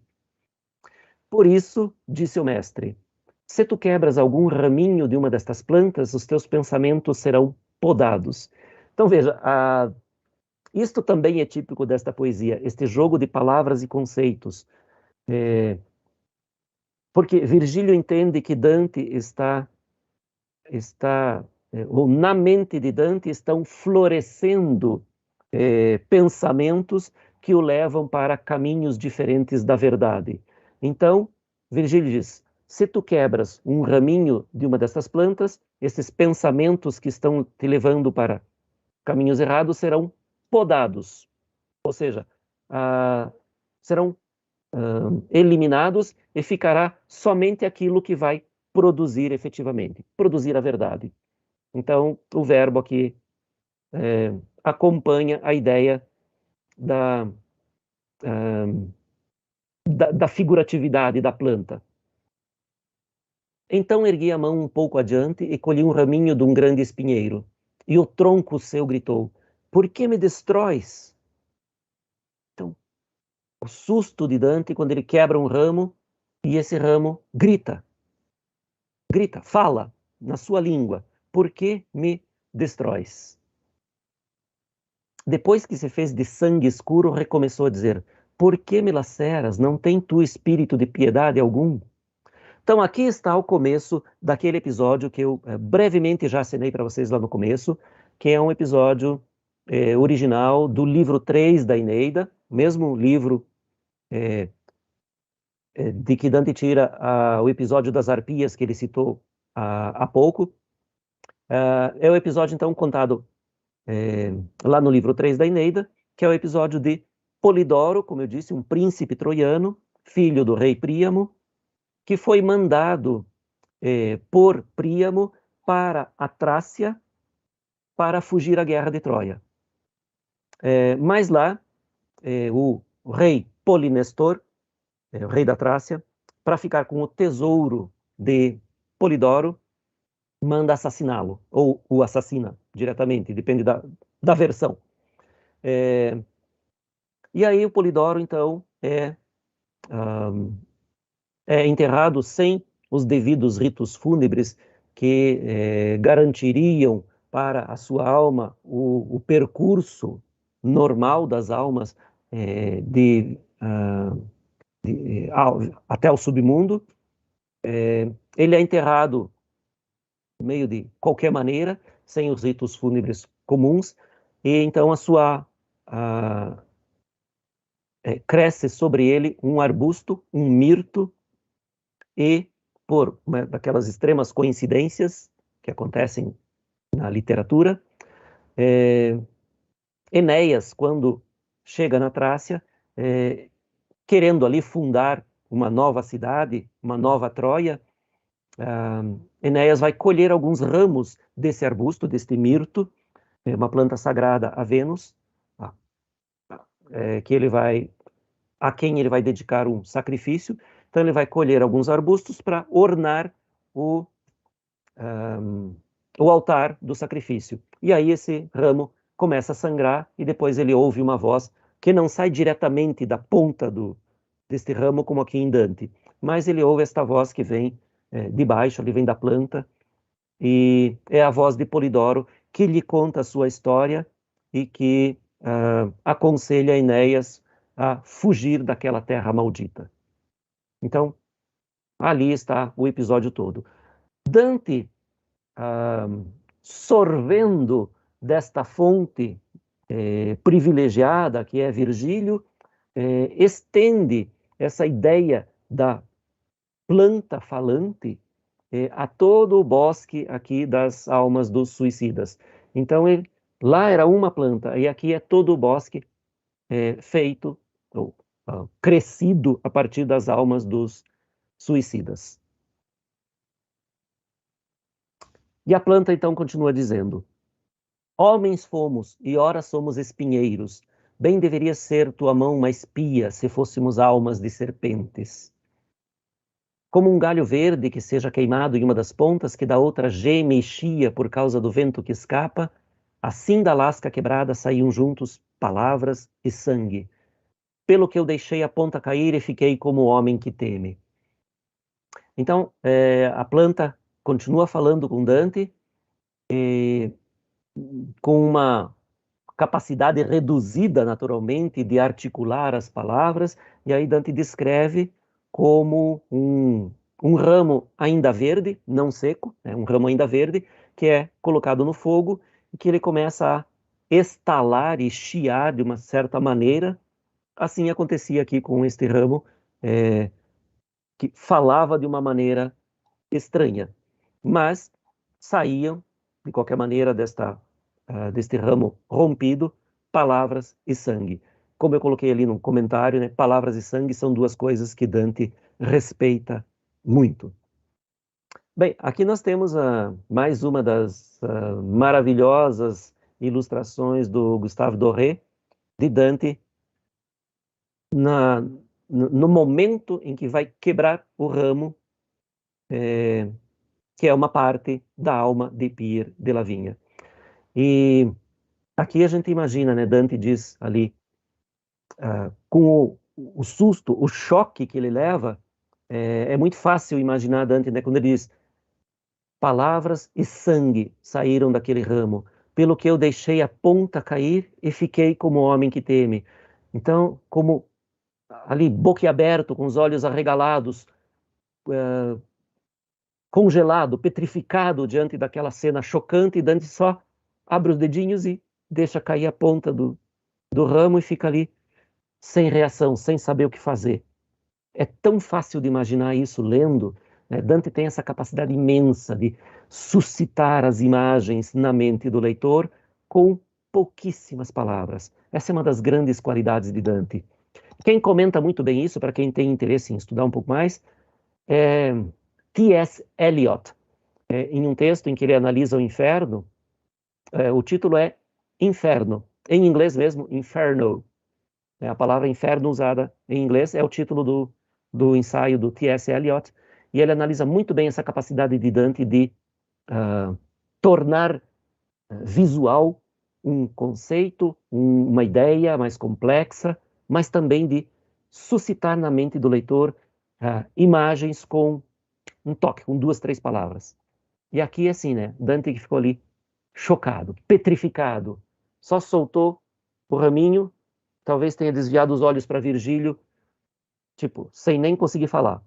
Por isso, disse o mestre, se tu quebras algum raminho de uma destas plantas, os teus pensamentos serão podados. Então veja, isto também é típico desta poesia, este jogo de palavras e conceitos. Porque Virgílio entende que Dante ou na mente de Dante estão florescendo pensamentos que o levam para caminhos diferentes da verdade. Então, Virgílio diz, se tu quebras um raminho de uma dessas plantas, esses pensamentos que estão te levando para caminhos errados serão podados, ou seja, serão eliminados e ficará somente aquilo que vai produzir efetivamente, produzir a verdade. Então, o verbo aqui acompanha a ideia da figuratividade da planta. Então ergui a mão um pouco adiante e colhi um raminho de um grande espinheiro. E o tronco seu gritou, por que me destróis? Então, o susto de Dante quando ele quebra um ramo e esse ramo grita, fala na sua língua, por que me destróis? Depois que se fez de sangue escuro, recomeçou a dizer, por que me laceras? Não tem tu espírito de piedade algum? Então aqui está o começo daquele episódio que eu brevemente já assinei para vocês lá no começo, que é um episódio original do livro 3 da Eneida, mesmo livro de que Dante tira o episódio das arpias que ele citou há pouco. É o episódio então contado lá no livro 3 da Eneida, que é o episódio de Polidoro, como eu disse, um príncipe troiano, filho do rei Príamo, que foi mandado por Príamo para a Trácia para fugir à guerra de Troia. Mas lá, o rei Polinestor, o rei da Trácia, para ficar com o tesouro de Polidoro, manda assassiná-lo, ou o assassina diretamente, depende da versão. E aí o Polidoro, então, é enterrado sem os devidos ritos fúnebres que garantiriam para a sua alma o percurso normal das almas até o submundo. Ele é enterrado meio de qualquer maneira, sem os ritos fúnebres comuns, e então cresce sobre ele um arbusto, um mirto, e por uma daquelas extremas coincidências que acontecem na literatura, Enéas, quando chega na Trácia, querendo ali fundar uma nova cidade, uma nova Troia, Enéas vai colher alguns ramos desse arbusto, deste mirto, uma planta sagrada a Vênus, a quem ele vai dedicar um sacrifício. Então ele vai colher alguns arbustos para ornar o altar do sacrifício. E aí esse ramo começa a sangrar e depois ele ouve uma voz que não sai diretamente da ponta deste ramo, como aqui em Dante, mas ele ouve esta voz que vem de baixo, ele vem da planta, e é a voz de Polidoro que lhe conta a sua história e que aconselha Enéas a fugir daquela terra maldita. Então, ali está o episódio todo. Dante, sorvendo desta fonte privilegiada que é Virgílio, estende essa ideia da planta falante a todo o bosque aqui das almas dos suicidas. Então, lá era uma planta, e aqui é todo o bosque feito, ou crescido a partir das almas dos suicidas. E a planta então continua dizendo, homens fomos, e ora somos espinheiros, bem deveria ser tua mão uma espia, se fôssemos almas de serpentes. Como um galho verde que seja queimado em uma das pontas, que da outra geme e chia por causa do vento que escapa, assim da lasca quebrada saíam juntos palavras e sangue. Pelo que eu deixei a ponta cair e fiquei como o homem que teme. Então, a planta continua falando com Dante, com uma capacidade reduzida, naturalmente, de articular as palavras, e aí Dante descreve como um ramo ainda verde, não seco, um ramo ainda verde, que é colocado no fogo, e que ele começa a estalar e chiar de uma certa maneira, assim acontecia aqui com este ramo, que falava de uma maneira estranha, mas saíam, de qualquer maneira, deste ramo rompido, palavras e sangue. Como eu coloquei ali no comentário, né, palavras e sangue são duas coisas que Dante respeita muito. Bem, aqui nós temos mais uma das maravilhosas ilustrações do Gustave Doré, de Dante, no momento em que vai quebrar o ramo, que é uma parte da alma de Pierre de la Vigne. E aqui a gente imagina, né, Dante diz ali, com o susto, o choque que ele leva, é muito fácil imaginar Dante, né, quando ele diz: palavras e sangue saíram daquele ramo, pelo que eu deixei a ponta cair e fiquei como homem que teme. Então, como ali, boquiaberto, com os olhos arregalados, congelado, petrificado diante daquela cena chocante, e Dante só abre os dedinhos e deixa cair a ponta do ramo e fica ali sem reação, sem saber o que fazer. É tão fácil de imaginar isso lendo, né? Dante tem essa capacidade imensa de suscitar as imagens na mente do leitor com pouquíssimas palavras. Essa é uma das grandes qualidades de Dante. Quem comenta muito bem isso, para quem tem interesse em estudar um pouco mais, é T.S. Eliot. Em um texto em que ele analisa o inferno, o título é Inferno. Em inglês mesmo, Inferno. A palavra inferno usada em inglês é o título do ensaio do T.S. Eliot, e ele analisa muito bem essa capacidade de Dante de tornar visual um conceito, uma ideia mais complexa, mas também de suscitar na mente do leitor imagens com um toque, com 2, 3 palavras. E aqui é assim, né? Dante que ficou ali chocado, petrificado, só soltou o raminho, talvez tenha desviado os olhos para Virgílio, tipo, sem nem conseguir falar.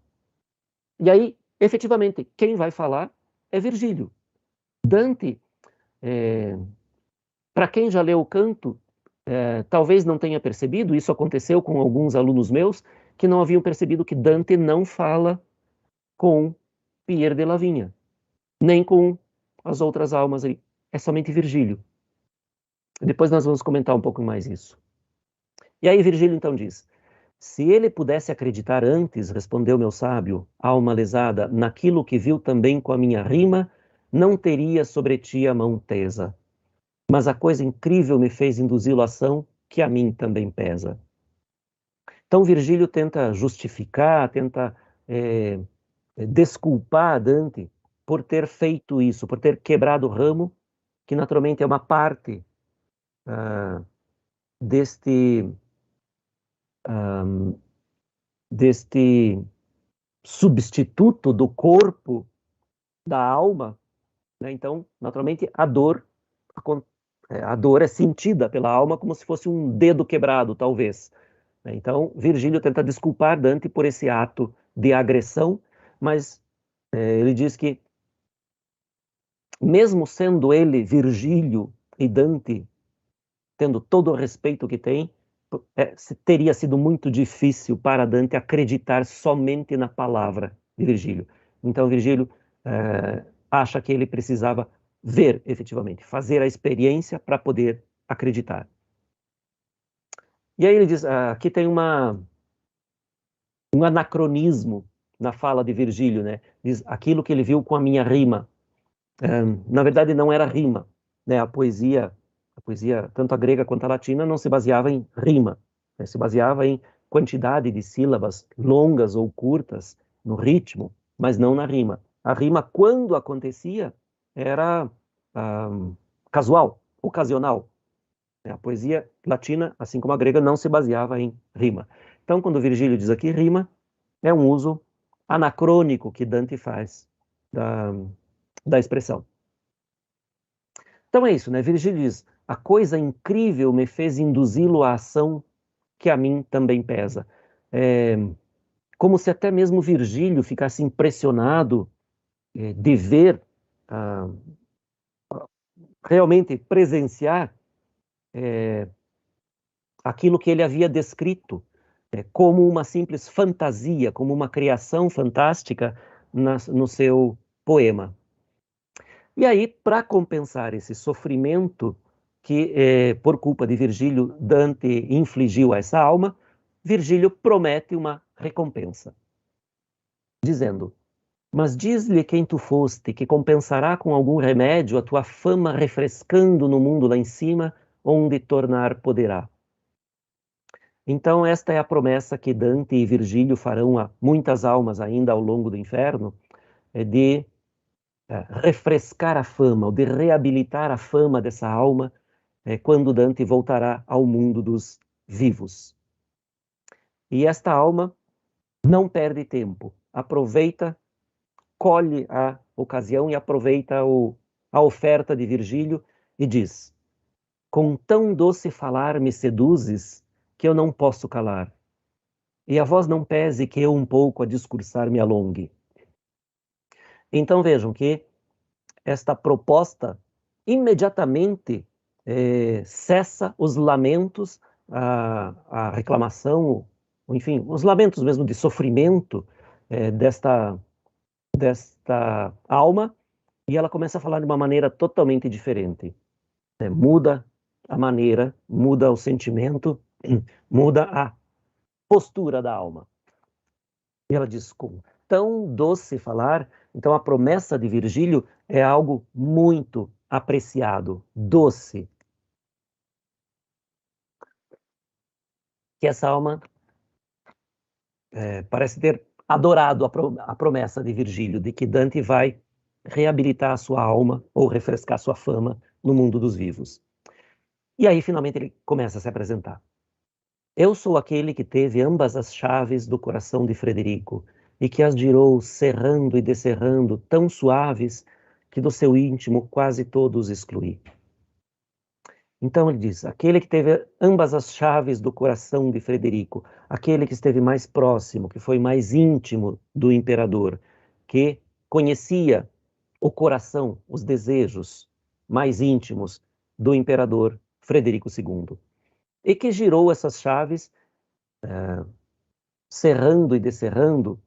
E aí, efetivamente, quem vai falar é Virgílio. Dante, para quem já leu o canto, talvez não tenha percebido, isso aconteceu com alguns alunos meus, que não haviam percebido que Dante não fala com Pierre de la Vigne, nem com as outras almas aí. É somente Virgílio. Depois nós vamos comentar um pouco mais isso. E aí Virgílio então diz: se ele pudesse acreditar antes, respondeu meu sábio, alma lesada, naquilo que viu também com a minha rima, não teria sobre ti a mão tesa. Mas a coisa incrível me fez induzi-lo à ação, que a mim também pesa. Então Virgílio tenta justificar, tenta desculpar Dante por ter feito isso, por ter quebrado o ramo, que naturalmente é uma parte deste substituto do corpo, da alma, né? Então, naturalmente, a dor é sentida pela alma como se fosse um dedo quebrado, talvez. Então, Virgílio tenta desculpar Dante por esse ato de agressão, mas ele diz que, mesmo sendo ele, Virgílio e Dante, tendo todo o respeito que tem, teria sido muito difícil para Dante acreditar somente na palavra de Virgílio. Então, Virgílio acha que ele precisava ver efetivamente, fazer a experiência para poder acreditar. E aí ele diz, aqui tem um anacronismo na fala de Virgílio, né? Diz, aquilo que ele viu com a minha rima. Na verdade, não era rima, né? A poesia, tanto a grega quanto a latina, não se baseava em rima, né? Se baseava em quantidade de sílabas longas ou curtas, no ritmo, mas não na rima. A rima, quando acontecia, era casual, ocasional. A poesia latina, assim como a grega, não se baseava em rima. Então, quando Virgílio diz aqui rima, é um uso anacrônico que Dante faz da expressão. Então é isso, né? Virgílio diz, a coisa incrível me fez induzi-lo à ação que a mim também pesa. Como se até mesmo Virgílio ficasse impressionado de ver, realmente presenciar aquilo que ele havia descrito como uma simples fantasia, como uma criação fantástica no seu poema. E aí, para compensar esse sofrimento que, por culpa de Virgílio, Dante infligiu a essa alma, Virgílio promete uma recompensa, dizendo: mas diz-lhe quem tu foste, que compensará com algum remédio a tua fama refrescando no mundo lá em cima, onde tornar poderá. Então, esta é a promessa que Dante e Virgílio farão a muitas almas ainda ao longo do inferno, de refrescar a fama, ou de reabilitar a fama dessa alma, quando Dante voltará ao mundo dos vivos. E esta alma não perde tempo, aproveita, colhe a ocasião e aproveita a oferta de Virgílio e diz: com tão doce falar me seduzes que eu não posso calar, e a voz não pese que eu um pouco a discursar me alongue. Então vejam que esta proposta imediatamente cessa os lamentos, a reclamação, enfim, os lamentos mesmo de sofrimento desta alma, e ela começa a falar de uma maneira totalmente diferente. Muda a maneira, muda o sentimento, muda a postura da alma. E ela diz, com tão doce falar, então a promessa de Virgílio é algo muito apreciado, doce. Que essa alma parece ter adorado a promessa de Virgílio, de que Dante vai reabilitar a sua alma ou refrescar sua fama no mundo dos vivos. E aí, finalmente, ele começa a se apresentar. Eu sou aquele que teve ambas as chaves do coração de Frederico e que as girou cerrando e descerrando tão suaves que do seu íntimo quase todos excluí. Então ele diz, aquele que teve ambas as chaves do coração de Frederico, aquele que esteve mais próximo, que foi mais íntimo do imperador, que conhecia o coração, os desejos mais íntimos do imperador Frederico II, e que girou essas chaves, cerrando e descerrando,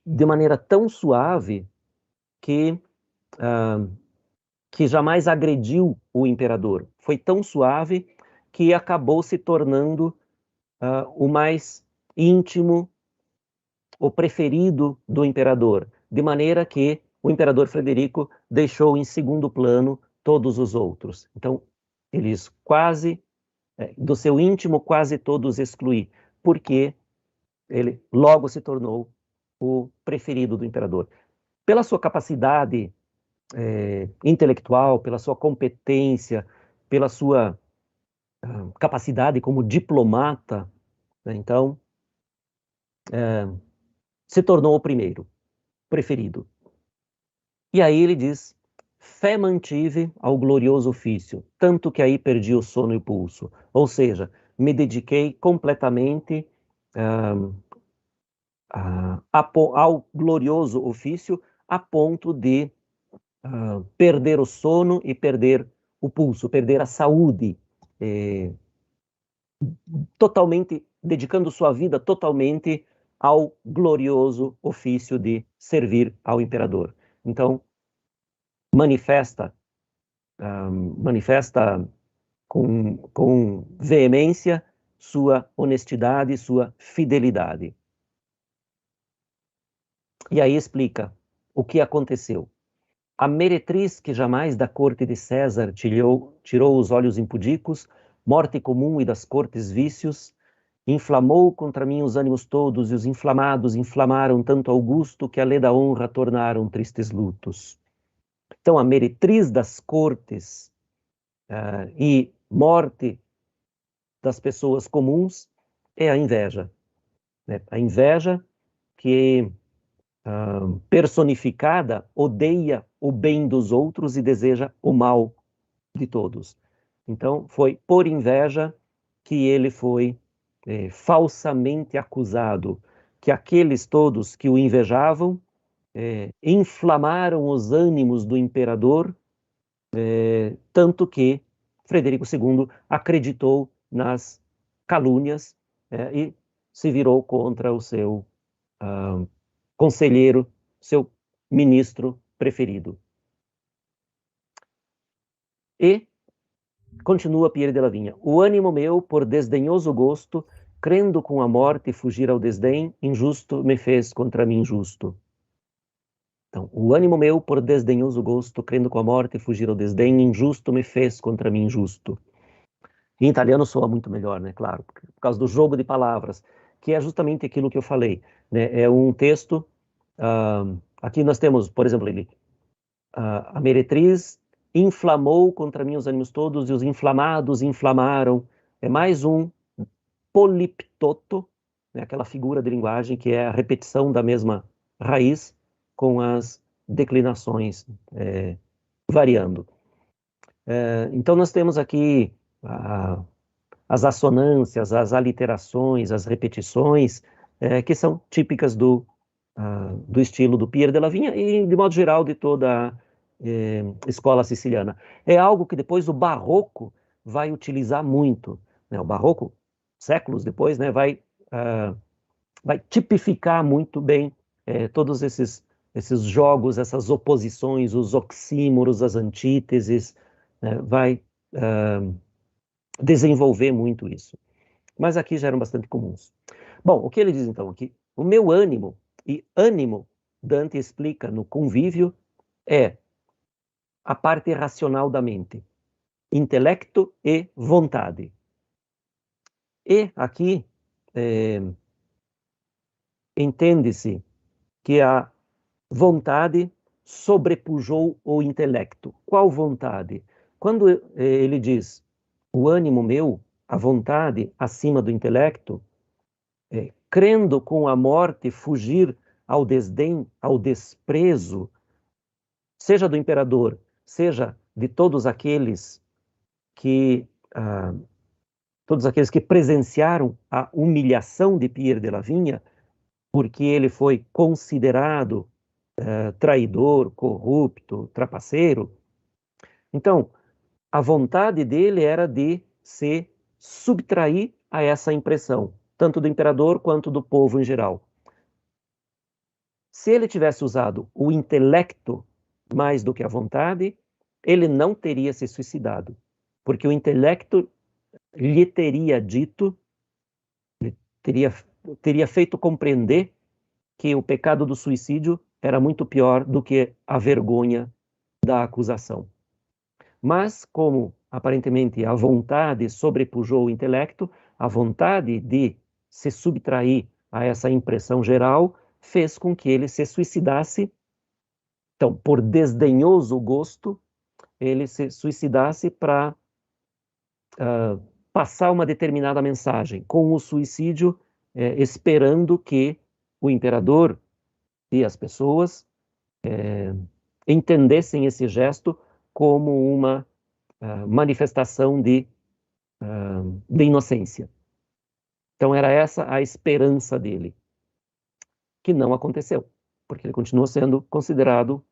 de maneira tão suave que jamais agrediu o imperador. Foi tão suave que acabou se tornando o mais íntimo, o preferido do imperador, de maneira que o imperador Frederico deixou em segundo plano todos os outros. Então, eles quase, do seu íntimo, quase todos excluí, porque ele logo se tornou o preferido do imperador. Pela sua capacidade intelectual, pela sua competência, pela sua capacidade como diplomata, né? Então, se tornou o primeiro, preferido. E aí ele diz, fé mantive ao glorioso ofício, tanto que aí perdi o sono e o pulso. Ou seja, me dediquei completamente ao glorioso ofício, a ponto de perder o sono e perder o pulso, perder a saúde, totalmente, dedicando sua vida totalmente ao glorioso ofício de servir ao imperador. Então, manifesta com veemência sua honestidade, sua fidelidade. E aí explica o que aconteceu. A meretriz que jamais da corte de César tirou os olhos impudicos, morte comum e das cortes vícios, inflamou contra mim os ânimos todos, e os inflamados inflamaram tanto Augusto que a lei da honra tornaram tristes lutos. Então, a meretriz das cortes e morte das pessoas comuns é a inveja. Né? A inveja que personificada odeia o bem dos outros e deseja o mal de todos. Então, foi por inveja que ele foi falsamente acusado, que aqueles todos que o invejavam inflamaram os ânimos do imperador, tanto que Frederico II acreditou nas calúnias e se virou contra o seu conselheiro, seu ministro preferido. E continua Pierre de la Vigne: o ânimo meu, por desdenhoso gosto, crendo com a morte fugir ao desdém, injusto me fez contra mim injusto. Então, o ânimo meu, por desdenhoso gosto, crendo com a morte fugir ao desdém, injusto me fez contra mim injusto. Em italiano soa muito melhor, né? Claro, por causa do jogo de palavras, que é justamente aquilo que eu falei, né? É um texto, aqui nós temos, por exemplo, a meretriz inflamou contra mim os ânimos todos, e os inflamados inflamaram. É mais um poliptoto, né? Aquela figura de linguagem que é a repetição da mesma raiz, com as declinações variando. Então nós temos aqui as assonâncias, as aliterações, as repetições, que são típicas do estilo do Pierre de la Vigne e, de modo geral, de toda a escola siciliana. É algo que depois o Barroco vai utilizar muito, né? O Barroco, séculos depois, né, vai tipificar muito bem todos esses jogos, essas oposições, os oxímoros, as antíteses, né? Vai desenvolver muito isso. Mas aqui já eram bastante comuns. Bom, o que ele diz então aqui? O meu ânimo, e ânimo, Dante explica no Convívio, é a parte racional da mente, intelecto e vontade. E aqui entende-se que a vontade sobrepujou o intelecto. Qual vontade? Quando ele diz o ânimo meu, a vontade acima do intelecto, crendo com a morte fugir ao desdém, ao desprezo, seja do imperador, seja de todos aqueles que presenciaram a humilhação de Pierre de la Vigne, porque ele foi considerado traidor, corrupto, trapaceiro. Então, a vontade dele era de se subtrair a essa impressão, tanto do imperador quanto do povo em geral. Se ele tivesse usado o intelecto mais do que a vontade, ele não teria se suicidado, porque o intelecto lhe teria dito, teria feito compreender que o pecado do suicídio era muito pior do que a vergonha da acusação. Mas, como aparentemente a vontade sobrepujou o intelecto, a vontade de se subtrair a essa impressão geral fez com que ele se suicidasse. Então, por desdenhoso gosto, ele se suicidasse para passar uma determinada mensagem, com o suicídio esperando que o imperador e as pessoas entendessem esse gesto como uma manifestação de inocência. Então era essa a esperança dele, que não aconteceu, porque ele continuou sendo considerado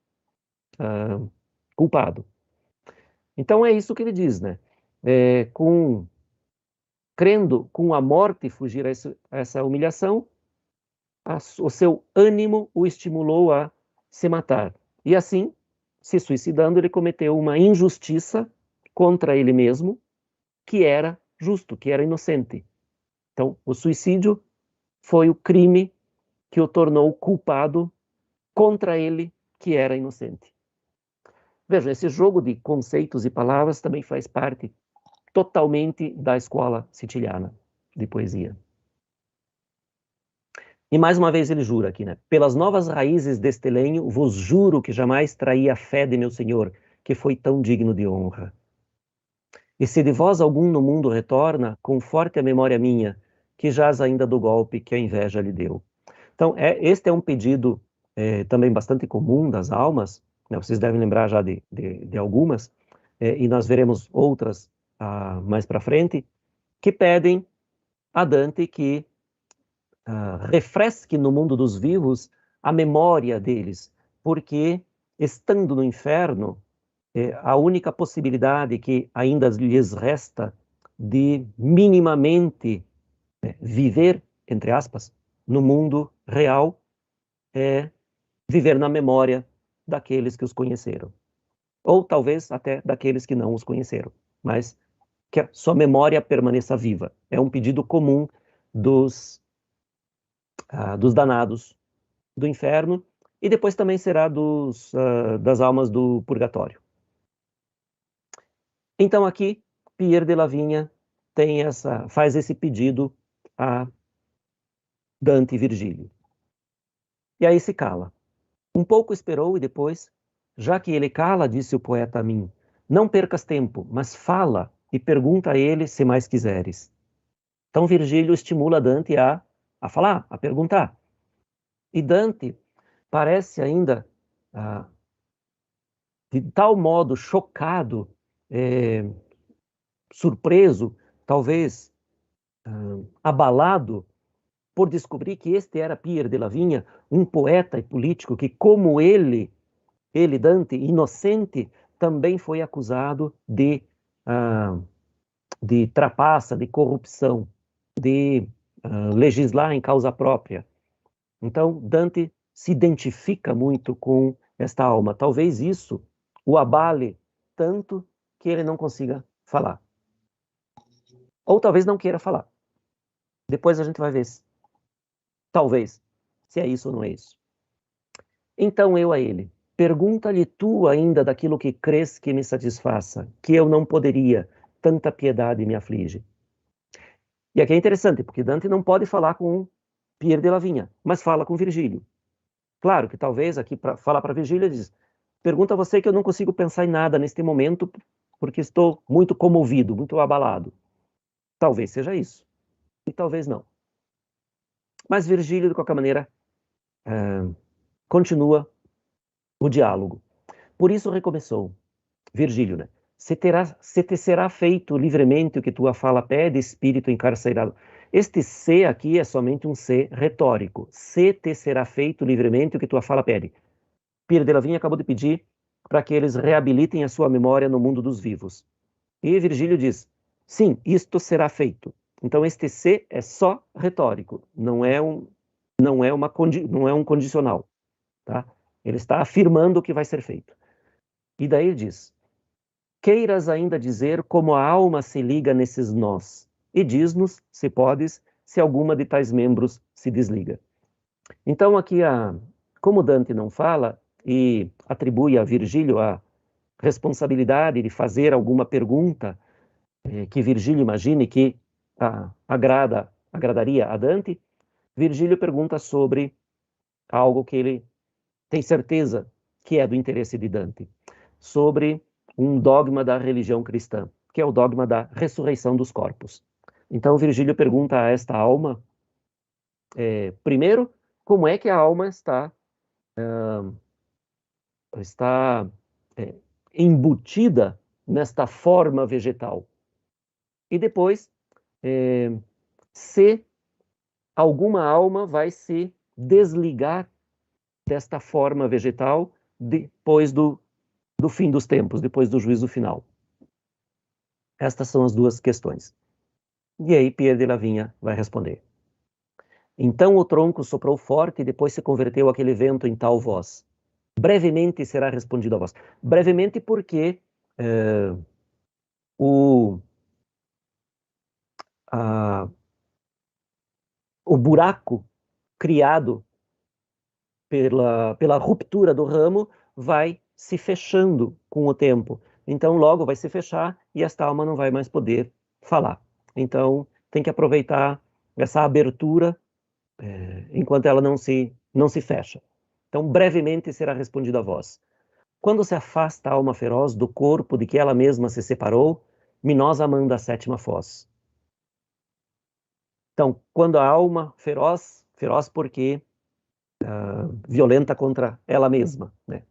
culpado. Então é isso que ele diz, né? Crendo com a morte fugir a essa humilhação, o seu ânimo o estimulou a se matar. E assim, se suicidando, ele cometeu uma injustiça contra ele mesmo, que era justo, que era inocente. Então, o suicídio foi o crime que o tornou culpado contra ele, que era inocente. Veja, esse jogo de conceitos e palavras também faz parte totalmente da escola siciliana de poesia. E mais uma vez ele jura aqui, né? Pelas novas raízes deste lenho, vos juro que jamais traí a fé de meu senhor, que foi tão digno de honra. E se de vós algum no mundo retorna, conforte a memória minha, que jaz ainda do golpe que a inveja lhe deu. Então, este é um pedido também bastante comum das almas, né? Vocês devem lembrar já de algumas, e nós veremos outras mais para frente, que pedem a Dante que refresque no mundo dos vivos a memória deles, porque estando no inferno, a única possibilidade que ainda lhes resta de minimamente viver, entre aspas, no mundo real, é viver na memória daqueles que os conheceram. Ou talvez até daqueles que não os conheceram, mas que a sua memória permaneça viva. É um pedido comum dos danados do inferno, e depois também será das almas do purgatório. Então aqui, Pierre de Lavigna faz esse pedido a Dante e Virgílio. E aí se cala. Um pouco esperou e depois, já que ele cala, disse o poeta a mim, não percas tempo, mas fala e pergunta a ele se mais quiseres. Então Virgílio estimula Dante a falar, a perguntar. E Dante parece ainda de tal modo chocado, surpreso, talvez abalado, por descobrir que este era Pierre de Lavigna, um poeta e político que, como ele, Dante, inocente, também foi acusado de trapaça, de corrupção, de legislar em causa própria. Então, Dante se identifica muito com esta alma. Talvez isso o abale tanto que ele não consiga falar. Ou talvez não queira falar. Depois a gente vai ver talvez, se é isso ou não é isso. Então eu a ele, pergunta-lhe tu ainda daquilo que crês que me satisfaça, que eu não poderia, tanta piedade me aflige. E aqui é interessante, porque Dante não pode falar com Pierre de Lavigna, mas fala com Virgílio. Claro que talvez aqui, para falar para Virgílio, ele diz, pergunta a você que eu não consigo pensar em nada neste momento, porque estou muito comovido, muito abalado. Talvez seja isso, e talvez não. Mas Virgílio, de qualquer maneira, continua o diálogo. Por isso recomeçou, Virgílio, né? Se te será feito livremente o que tua fala pede, espírito encarcerado. Este se aqui é somente um se retórico. Se te será feito livremente o que tua fala pede. Pierre de Lavigna acabou de pedir para que eles reabilitem a sua memória no mundo dos vivos. E Virgílio diz, sim, isto será feito. Então este se é só retórico, não é um condicional, tá? Ele está afirmando o que vai ser feito. E daí ele diz, queiras ainda dizer como a alma se liga nesses nós, e diz-nos, se podes, se alguma de tais membros se desliga. Então aqui, como Dante não fala, e atribui a Virgílio a responsabilidade de fazer alguma pergunta que Virgílio imagine que agradaria a Dante, Virgílio pergunta sobre algo que ele tem certeza que é do interesse de Dante, sobre um dogma da religião cristã, que é o dogma da ressurreição dos corpos. Então Virgílio pergunta a esta alma, primeiro, como é que a alma está embutida nesta forma vegetal. E depois, se alguma alma vai se desligar desta forma vegetal depois do fim dos tempos, depois do juízo final. Estas são as duas questões. E aí Pierre de Lavigna vai responder. Então o tronco soprou forte e depois se converteu aquele vento em tal voz. Brevemente será respondido a voz. Brevemente porque o buraco criado pela ruptura do ramo vai se fechando com o tempo. Então logo vai se fechar e esta alma não vai mais poder falar. Então tem que aproveitar essa abertura enquanto ela não se fecha. Então brevemente será respondida a voz. Quando se afasta a alma feroz do corpo de que ela mesma se separou, Minosa manda a sétima foz. Então, quando a alma feroz porque violenta contra ela mesma, né,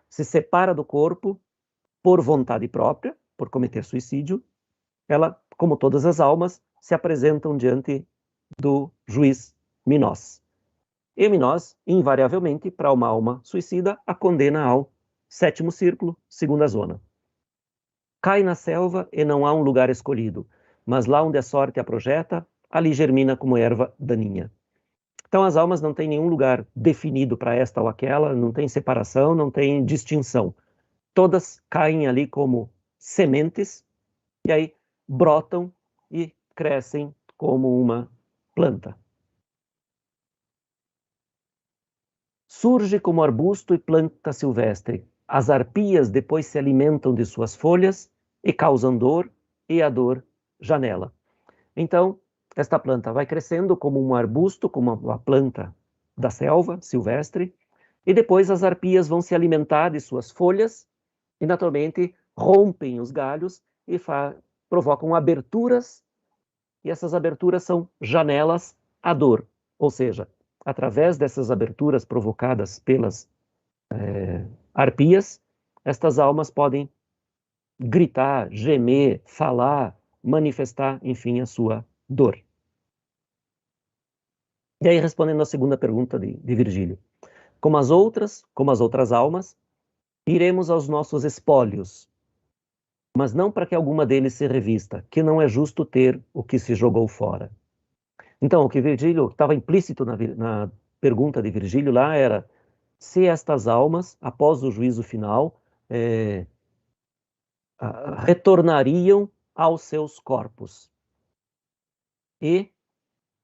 se separa do corpo por vontade própria, por cometer suicídio, ela, como todas as almas, se apresentam diante do juiz Minos. E Minos, invariavelmente, para uma alma suicida, a condena ao sétimo círculo, segunda zona. Cai na selva e não há um lugar escolhido. mas lá onde a sorte a projeta, ali germina como erva daninha. Então as almas não têm nenhum lugar definido para esta ou aquela, não tem separação, não tem distinção. Todas caem ali como sementes e aí brotam e crescem como uma planta. Surge como arbusto e planta silvestre. As arpias depois se alimentam de suas folhas e causam dor, e a dor janela. Então, esta planta vai crescendo como um arbusto, como uma planta da selva silvestre, e depois as arpias vão se alimentar de suas folhas e, naturalmente, rompem os galhos e provocam aberturas, e essas aberturas são janelas à dor, ou seja, através dessas aberturas provocadas pelas arpias, estas almas podem gritar, gemer, falar, manifestar, enfim, a sua dor. E aí, respondendo à segunda pergunta de Virgílio, como as outras almas, iremos aos nossos espólios, mas não para que alguma deles se revista, que não é justo ter o que se jogou fora. Então, o que Virgílio estava implícito na pergunta de Virgílio lá era se estas almas, após o juízo final, retornariam aos seus corpos e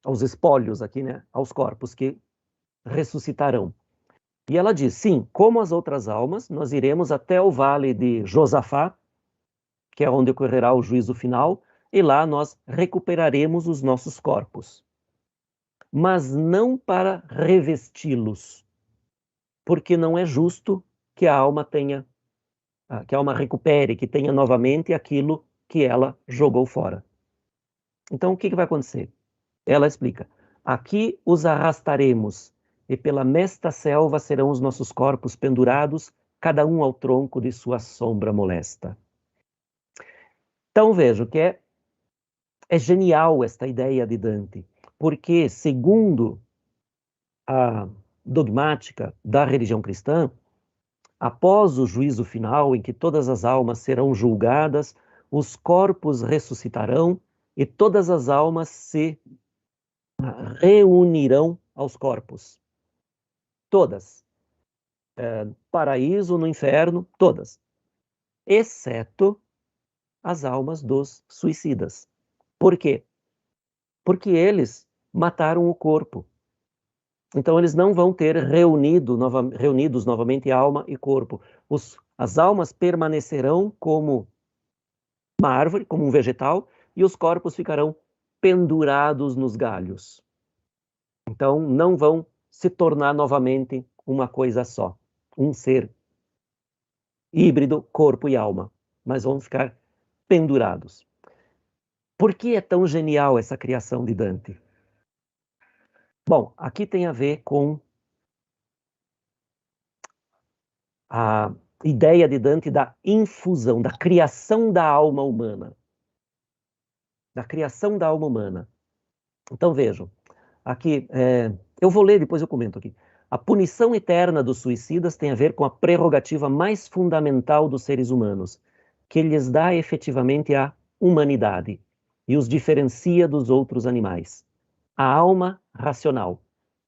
aos espólios aqui, né, aos corpos que ressuscitarão. E ela diz, sim, como as outras almas, nós iremos até o vale de Josafá, que é onde ocorrerá o juízo final, e lá nós recuperaremos os nossos corpos. Mas não para revesti-los, porque não é justo que a alma recupere, que tenha novamente aquilo que ela jogou fora. Então, o que vai acontecer? Ela explica, aqui os arrastaremos, e pela mesta selva serão os nossos corpos pendurados, cada um ao tronco de sua sombra molesta. Então vejo que é genial esta ideia de Dante, porque segundo a dogmática da religião cristã, após o juízo final, em que todas as almas serão julgadas, os corpos ressuscitarão e todas as almas se reunirão aos corpos. Todas. Paraíso, no inferno, todas. Exceto as almas dos suicidas. Por quê? Porque eles mataram o corpo. Então eles não vão ter reunidos novamente alma e corpo. As almas permanecerão como uma árvore, como um vegetal, e os corpos ficarão pendurados nos galhos. Então não vão se tornar novamente uma coisa só, um ser híbrido, corpo e alma, mas vão ficar pendurados. Por que é tão genial essa criação de Dante? Bom, aqui tem a ver com a ideia de Dante da infusão, da criação da alma humana. Da criação da alma humana. Então vejam, aqui, eu vou ler, depois eu comento aqui. A punição eterna dos suicidas tem a ver com a prerrogativa mais fundamental dos seres humanos, que lhes dá efetivamente a humanidade e os diferencia dos outros animais. A alma racional,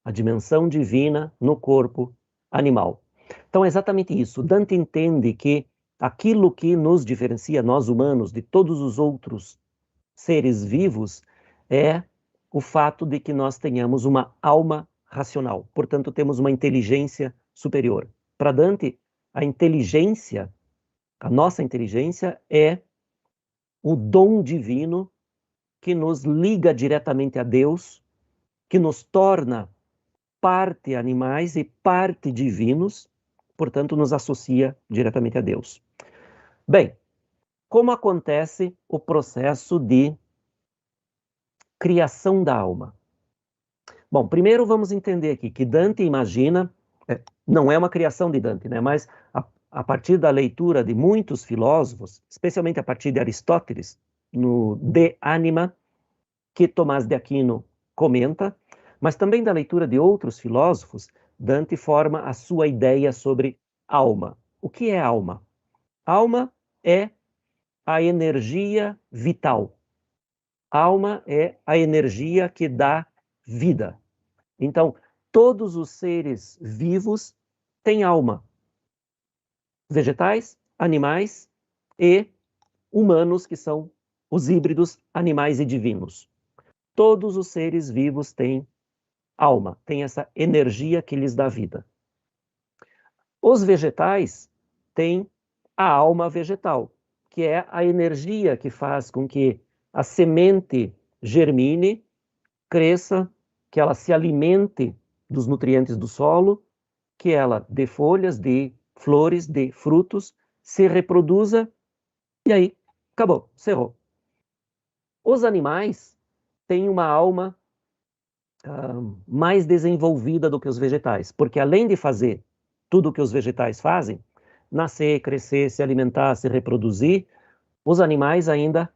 a dimensão divina no corpo animal. Então é exatamente isso. Dante entende que aquilo que nos diferencia, nós humanos, de todos os outros seres vivos, é o fato de que nós tenhamos uma alma racional. Portanto, temos uma inteligência superior. Para Dante, a inteligência, a nossa inteligência é o dom divino que nos liga diretamente a Deus, que nos torna parte animais e parte divinos, portanto, nos associa diretamente a Deus. Bem, como acontece o processo de criação da alma? Bom, primeiro vamos entender aqui que Dante imagina, não é uma criação de Dante, né, mas a partir da leitura de muitos filósofos, especialmente a partir de Aristóteles, no De Anima, que Tomás de Aquino comenta, mas também da leitura de outros filósofos, Dante forma a sua ideia sobre alma. O que é alma? Alma é a energia vital. Alma é a energia que dá vida. Então, todos os seres vivos têm alma. Vegetais, animais e humanos, que são os híbridos, animais e divinos. Todos os seres vivos têm alma, têm essa energia que lhes dá vida. Os vegetais têm a alma vegetal, que é a energia que faz com que a semente germine, cresça, que ela se alimente dos nutrientes do solo, que ela dê folhas, dê flores, dê frutos, se reproduza, e aí acabou, cerrou. Os animais têm uma alma mais desenvolvida do que os vegetais, porque além de fazer tudo o que os vegetais fazem, nascer, crescer, se alimentar, se reproduzir, os animais ainda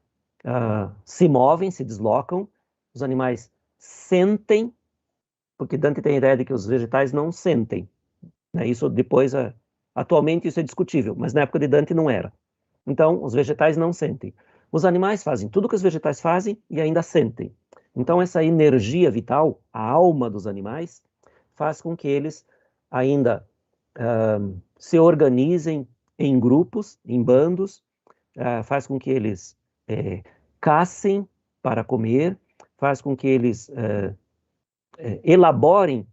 se movem, se deslocam, os animais sentem, porque Dante tem a ideia de que os vegetais não sentem, né? Isso depois, atualmente isso é discutível, mas na época de Dante não era. Então, os vegetais não sentem. Os animais fazem tudo que os vegetais fazem e ainda sentem. Então, essa energia vital, a alma dos animais, faz com que eles ainda se organizem em grupos, em bandos, faz com que eles caçem para comer, faz com que eles elaborem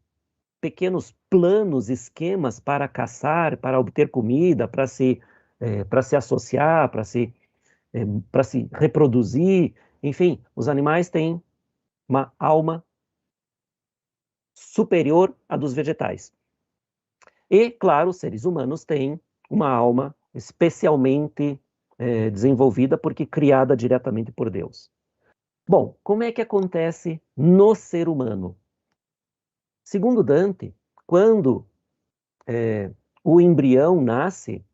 pequenos planos, esquemas para caçar, para obter comida, para se associar, para se reproduzir. Enfim, os animais têm uma alma superior à dos vegetais. E, claro, os seres humanos têm uma alma especialmente desenvolvida, porque criada diretamente por Deus. Bom, como é que acontece no ser humano? Segundo Dante, quando o embrião nasce,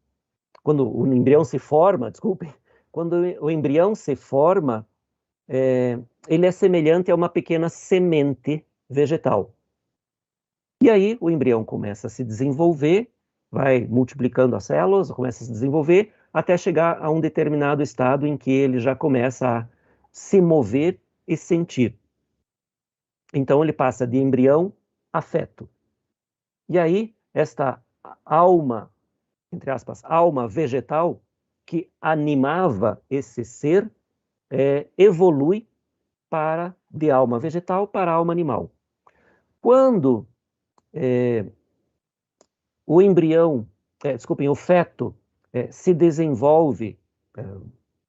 quando o embrião se forma, desculpe, quando o embrião se forma, ele é semelhante a uma pequena semente vegetal. E aí o embrião começa a se desenvolver, vai multiplicando as células, começa a se desenvolver, até chegar a um determinado estado em que ele já começa a se mover e sentir. Então ele passa de embrião a feto. E aí esta alma, entre aspas, alma vegetal, que animava esse ser, evolui de alma vegetal para alma animal. Quando o embrião, o feto se desenvolve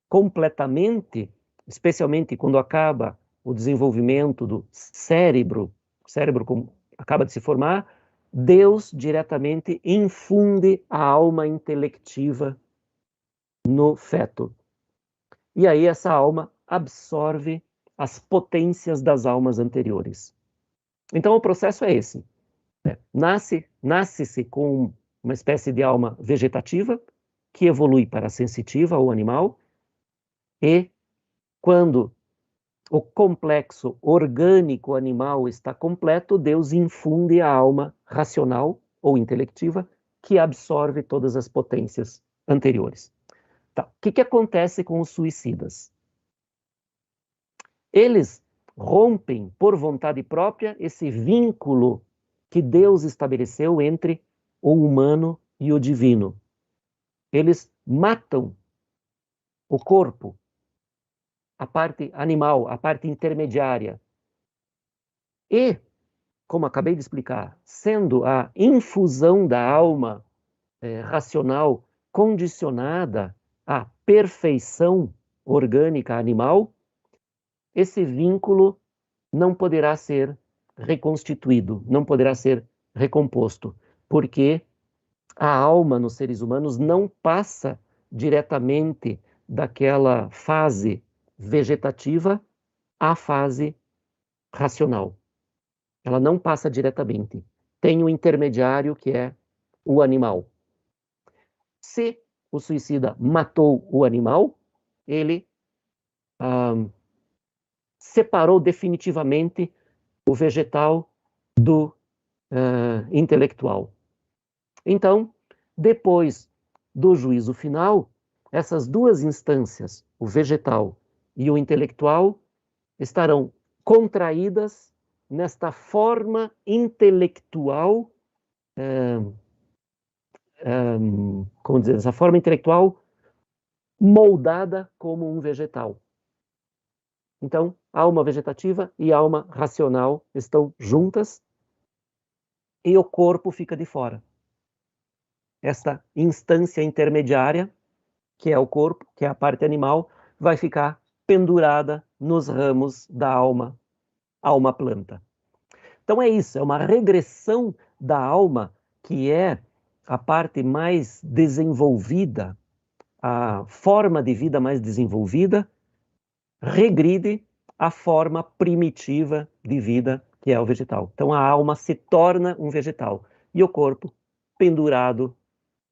completamente, especialmente quando acaba o desenvolvimento do cérebro, o cérebro acaba de se formar, Deus diretamente infunde a alma intelectiva no feto. E aí essa alma absorve as potências das almas anteriores. Então o processo é esse. Nasce-se com uma espécie de alma vegetativa, que evolui para sensitiva ou animal, e quando o complexo orgânico animal está completo, Deus infunde a alma racional ou intelectiva, que absorve todas as potências anteriores. Tá. O que acontece com os suicidas? Eles rompem por vontade própria esse vínculo que Deus estabeleceu entre o humano e o divino. Eles matam o corpo, a parte animal, a parte intermediária. E, como acabei de explicar, sendo a infusão da alma racional condicionada à perfeição orgânica animal, esse vínculo não poderá ser reconstituído, não poderá ser recomposto, porque a alma nos seres humanos não passa diretamente daquela fase vegetativa à fase racional. Ela não passa diretamente. Tem um intermediário que é o animal. Se o suicida matou o animal, ele separou definitivamente o vegetal do intelectual. Então, depois do juízo final, essas duas instâncias, o vegetal e o intelectual, estarão contraídas nesta forma intelectual, como dizer, essa forma intelectual moldada como um vegetal. Então, alma vegetativa e alma racional estão juntas e o corpo fica de fora. Esta instância intermediária, que é o corpo, que é a parte animal, vai ficar pendurada nos ramos da alma planta. Então é isso, é uma regressão da alma, que é a parte mais desenvolvida, a forma de vida mais desenvolvida, regride à forma primitiva de vida, que é o vegetal. Então a alma se torna um vegetal e o corpo pendurado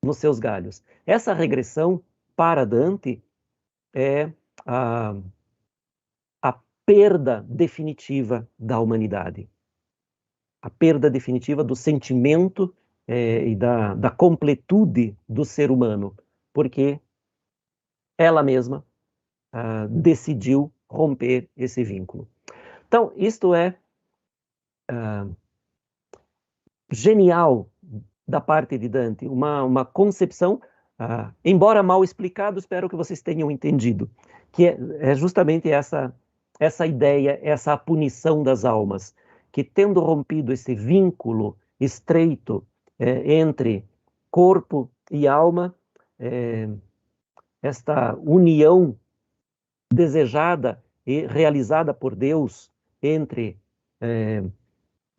nos seus galhos. Essa regressão, para Dante, é a perda definitiva da humanidade. A perda definitiva do sentimento e da completude do ser humano, porque ela mesma decidiu romper esse vínculo. Então, isto é genial da parte de Dante, uma concepção, embora mal explicado, espero que vocês tenham entendido, que é justamente essa ideia, essa punição das almas, que tendo rompido esse vínculo estreito entre corpo e alma, esta união desejada e realizada por Deus entre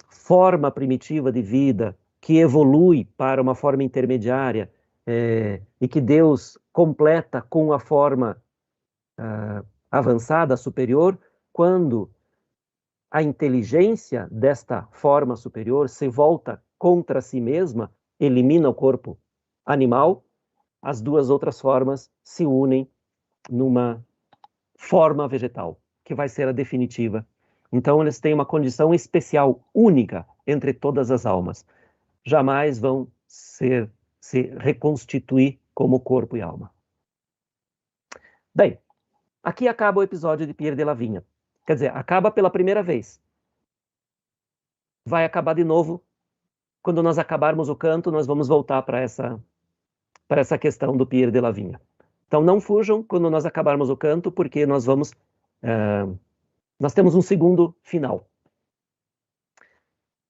forma primitiva de vida que evolui para uma forma intermediária e que Deus completa com a forma avançada, superior, quando a inteligência desta forma superior se volta contra si mesma, elimina o corpo animal, as duas outras formas se unem numa forma vegetal, que vai ser a definitiva. Então, eles têm uma condição especial, única, entre todas as almas. Jamais vão se reconstituir como corpo e alma. Bem, aqui acaba o episódio de Pierre de la Vigne. Quer dizer, acaba pela primeira vez. Vai acabar de novo. Quando nós acabarmos o canto, nós vamos voltar para essa questão do Pierre de la Vigne. Então, não fujam quando nós acabarmos o canto, porque nós temos um segundo final.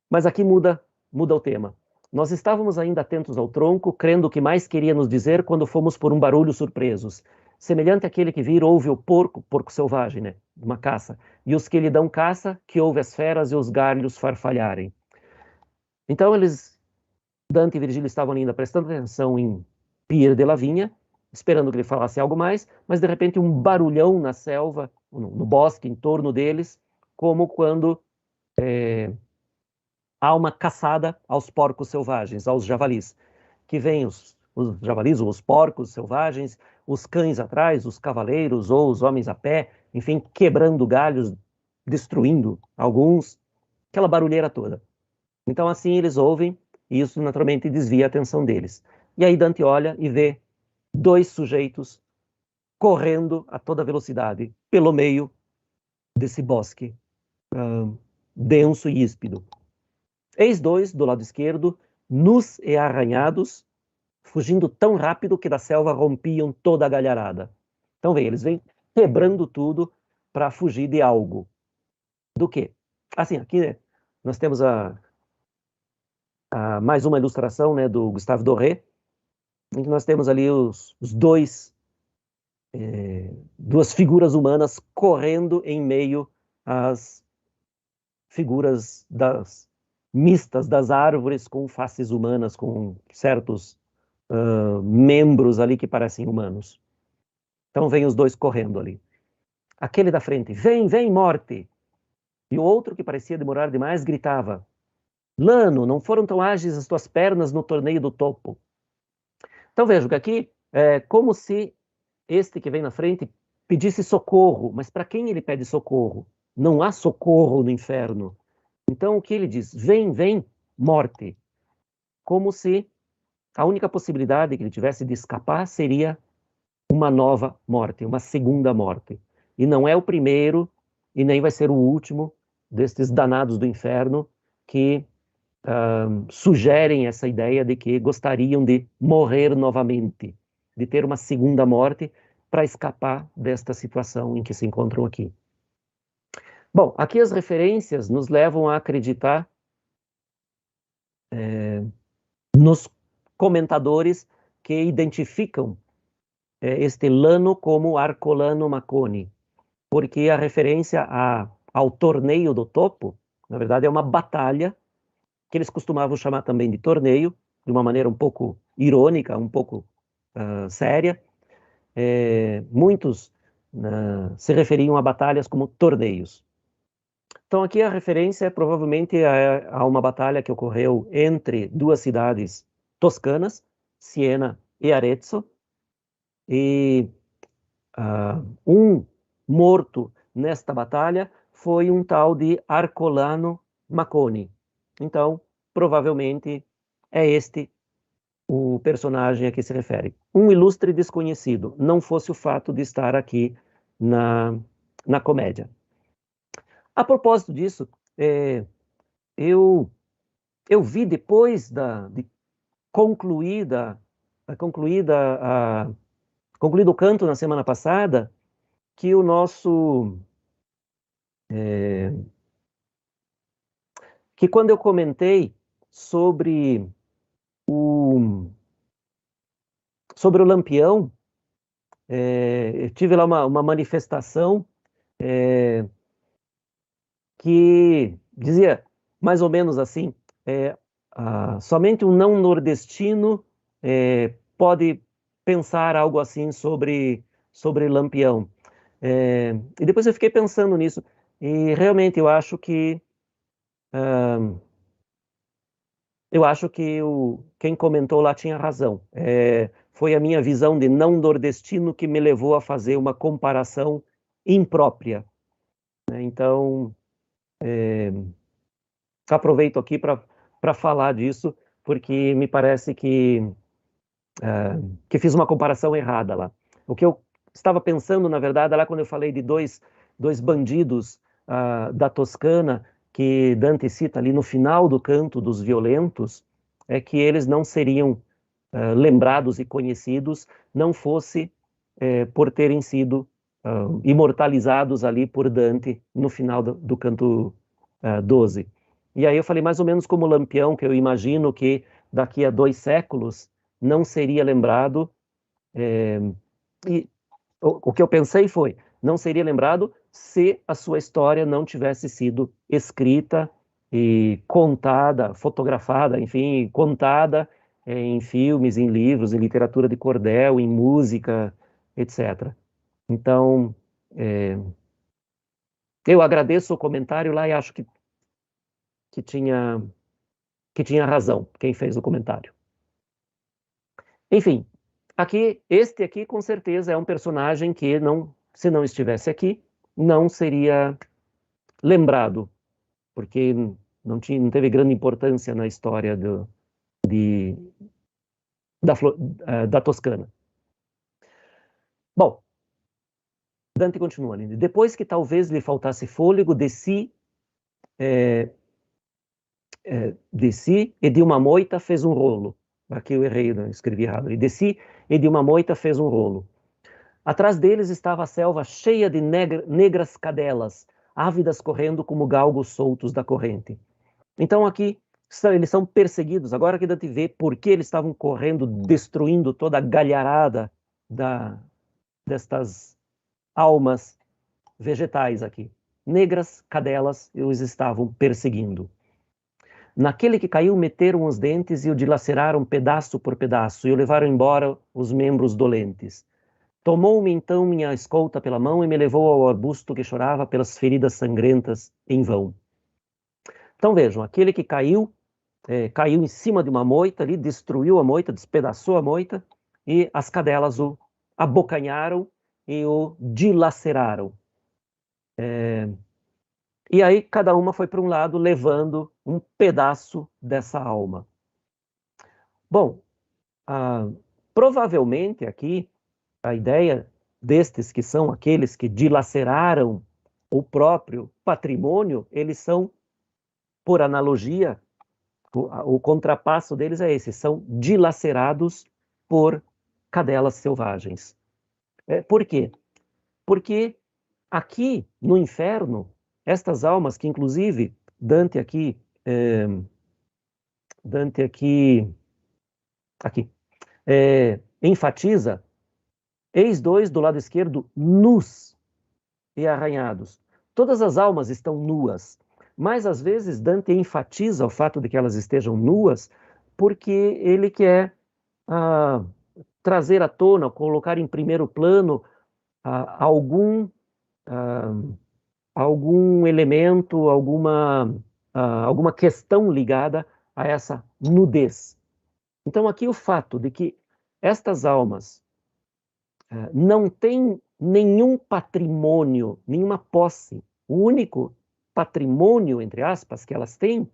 Mas aqui muda o tema. Nós estávamos ainda atentos ao tronco, crendo o que mais queria nos dizer quando fomos por um barulho surpresos. Semelhante àquele que vir ouve o porco selvagem, né? Uma caça, e os que lhe dão caça, que ouve as feras e os galhos farfalharem. Então Dante e Virgílio estavam ainda prestando atenção em Pierre de la Vigne, esperando que ele falasse algo mais, mas de repente um barulhão na selva, no bosque, em torno deles, como quando há uma caçada aos porcos selvagens, aos javalis, que vêm os javalis ou os porcos selvagens, os cães atrás, os cavaleiros ou os homens a pé, enfim, quebrando galhos, destruindo alguns, aquela barulheira toda. Então assim eles ouvem, e isso naturalmente desvia a atenção deles. E aí Dante olha e vê dois sujeitos correndo a toda velocidade pelo meio desse bosque denso e híspido. Eis dois, do lado esquerdo, nus e arranhados, fugindo tão rápido que da selva rompiam toda a galharada. Então eles vêm quebrando tudo para fugir de algo. Do quê? Assim, aqui nós temos mais uma ilustração, né, do Gustave Doré, em que nós temos ali duas figuras humanas correndo em meio às figuras mistas das árvores com faces humanas, com certos membros ali que parecem humanos. Então vem os dois correndo ali. Aquele da frente, vem, vem, morte! E o outro, que parecia demorar demais, gritava, Lano, não foram tão ágeis as tuas pernas no torneio do topo. Então vejam que aqui é como se este que vem na frente pedisse socorro, mas para quem ele pede socorro? Não há socorro no inferno. Então o que ele diz? Vem, vem, morte. Como se a única possibilidade que ele tivesse de escapar seria uma nova morte, uma segunda morte. E não é o primeiro e nem vai ser o último destes danados do inferno que sugerem essa ideia de que gostariam de morrer novamente, de ter uma segunda morte para escapar desta situação em que se encontram aqui. Bom, aqui as referências nos levam a acreditar nos comentadores que identificam este Lano como Arcolano Maconi, porque a referência ao torneio do topo, na verdade, é uma batalha que eles costumavam chamar também de torneio, de uma maneira um pouco irônica, um pouco séria. Muitos se referiam a batalhas como torneios. Então aqui a referência é provavelmente a uma batalha que ocorreu entre duas cidades toscanas, Siena e Arezzo, e um morto nesta batalha foi um tal de Arcolano Maconi. Então, provavelmente é este o personagem a que se refere. Um ilustre desconhecido, não fosse o fato de estar aqui na comédia. A propósito disso, eu vi depois de concluído o canto na semana passada, que o nosso... que quando eu comentei sobre o Lampião, eu tive lá uma manifestação que dizia mais ou menos assim, somente um não nordestino pode pensar algo assim sobre Lampião. E depois eu fiquei pensando nisso, e realmente eu acho que quem comentou lá tinha razão. Foi a minha visão de não nordestino que me levou a fazer uma comparação imprópria. Então, aproveito aqui para falar disso, porque me parece que fiz uma comparação errada lá. O que eu estava pensando, na verdade, lá quando eu falei de dois bandidos da Toscana, que Dante cita ali no final do Canto dos Violentos, é que eles não seriam lembrados e conhecidos, não fosse por terem sido imortalizados ali por Dante no final do Canto 12. E aí eu falei mais ou menos como Lampião, que eu imagino que daqui a 2 séculos não seria lembrado, e o que eu pensei foi, não seria lembrado se a sua história não tivesse sido escrita e contada, fotografada, enfim, contada em filmes, em livros, em literatura de cordel, em música, etc. Então, eu agradeço o comentário lá e acho que tinha razão quem fez o comentário. Enfim, este aqui com certeza é um personagem que se não estivesse aqui, não seria lembrado, porque não teve grande importância na história da Toscana. Bom, Dante continua ali. Depois que talvez lhe faltasse fôlego, desci e de uma moita fez um rolo. Aqui eu errei, não, escrevi errado. Desci e de uma moita fez um rolo. Atrás deles estava a selva cheia de negras cadelas, ávidas correndo como galgos soltos da corrente. Então aqui eles são perseguidos. Agora que Dante vê por que eles estavam correndo, destruindo toda a galharada destas almas vegetais aqui. Negras cadelas os estavam perseguindo. Naquele que caiu meteram os dentes e o dilaceraram pedaço por pedaço e o levaram embora os membros dolentes. Tomou-me então minha escolta pela mão e me levou ao arbusto que chorava pelas feridas sangrentas em vão. Então vejam, aquele que caiu em cima de uma moita ali, destruiu a moita, despedaçou a moita e as cadelas o abocanharam e o dilaceraram. E aí cada uma foi para um lado levando um pedaço dessa alma. Bom, provavelmente aqui a ideia destes que são aqueles que dilaceraram o próprio patrimônio, eles são, por analogia, o contrapasso deles é esse, são dilacerados por cadelas selvagens. Por quê? Porque aqui no inferno, estas almas que inclusive Dante aqui enfatiza, eis dois do lado esquerdo nus e arranhados. Todas as almas estão nuas, mas às vezes Dante enfatiza o fato de que elas estejam nuas porque ele quer trazer à tona, colocar em primeiro plano algum elemento, alguma questão ligada a essa nudez. Então aqui o fato de que estas almas não têm nenhum patrimônio, nenhuma posse. O único patrimônio, entre aspas, que elas têm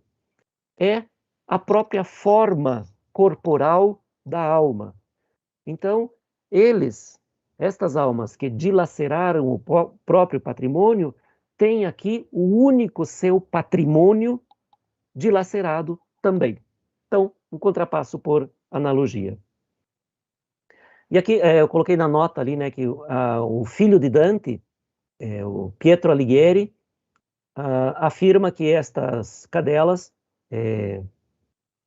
é a própria forma corporal da alma. Então, estas almas que dilaceraram o próprio patrimônio, têm aqui o único seu patrimônio dilacerado também. Então, um contrapasso por analogia. E aqui eu coloquei na nota ali, né, que o filho de Dante, o Pietro Alighieri, afirma que estas cadelas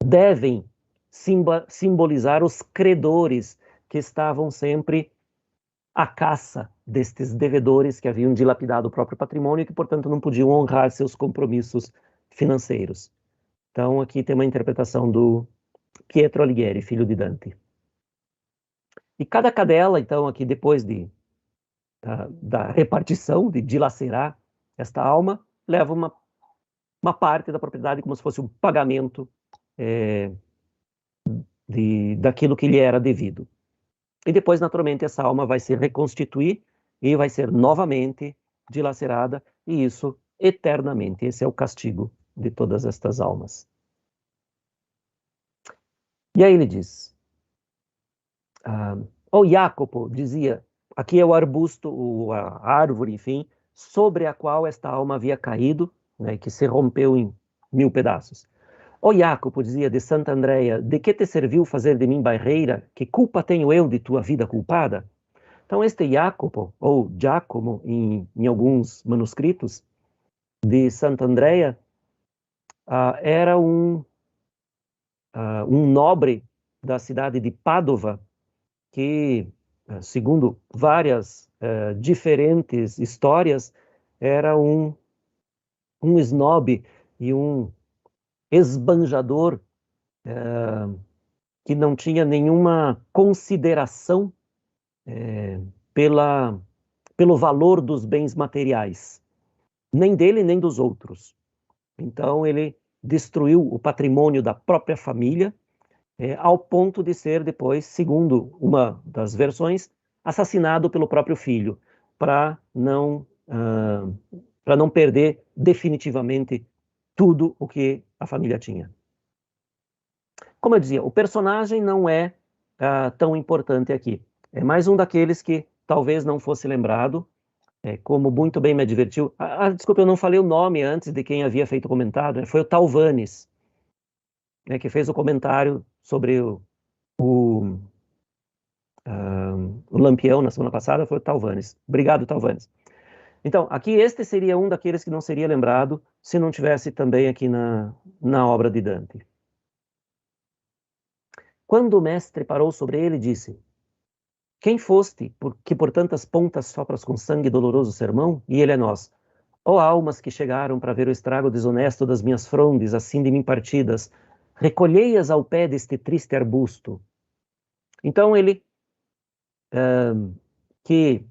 devem simbolizar os credores que estavam sempre à caça destes devedores que haviam dilapidado o próprio patrimônio e que, portanto, não podiam honrar seus compromissos financeiros. Então, aqui tem uma interpretação do Pietro Alighieri, filho de Dante. E cada cadela, então, aqui depois da repartição, de dilacerar esta alma, leva uma parte da propriedade como se fosse um pagamento daquilo que lhe era devido. E depois, naturalmente, essa alma vai se reconstituir e vai ser novamente dilacerada, e isso eternamente. Esse é o castigo de todas estas almas. E aí ele diz, o Jacopo dizia, aqui é o arbusto, a árvore, enfim, sobre a qual esta alma havia caído, né, que se rompeu em 1000 pedaços. Ó Jacopo, dizia de Santa Andreia, de que te serviu fazer de mim barreira? Que culpa tenho eu de tua vida culpada? Então, este Jacopo, ou Giacomo, em alguns manuscritos de Santa Andreia, era um nobre da cidade de Pádua, que, segundo várias diferentes histórias, era um snob e um esbanjador que não tinha nenhuma consideração pelo valor dos bens materiais, nem dele nem dos outros. Então ele destruiu o patrimônio da própria família, ao ponto de ser depois, segundo uma das versões, assassinado pelo próprio filho, para não perder definitivamente tudo o que a família tinha. Como eu dizia, o personagem não é tão importante aqui. É mais um daqueles que talvez não fosse lembrado, como muito bem me advertiu. Desculpa, eu não falei o nome antes de quem havia feito o comentário, foi o Talvanes, que fez o comentário sobre o Lampião na semana passada, foi o Talvanes. Obrigado, Talvanes. Então, aqui este seria um daqueles que não seria lembrado se não tivesse também aqui na obra de Dante. Quando o mestre parou sobre ele, disse: quem foste, que por tantas pontas sopras com sangue doloroso sermão? E ele é nós. Ó almas que chegaram para ver o estrago desonesto das minhas frondes, assim de mim partidas, recolhei-as ao pé deste triste arbusto. Então ele, que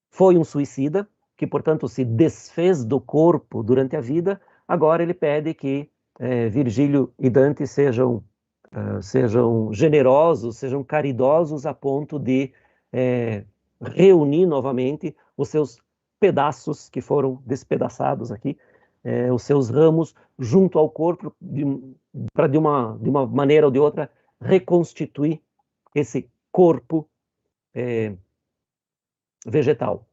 foi um suicida, que portanto se desfez do corpo durante a vida, agora ele pede que Virgílio e Dante sejam generosos, sejam caridosos a ponto de reunir novamente os seus pedaços que foram despedaçados aqui, os seus ramos junto ao corpo, para de uma maneira ou de outra reconstituir esse corpo vegetal.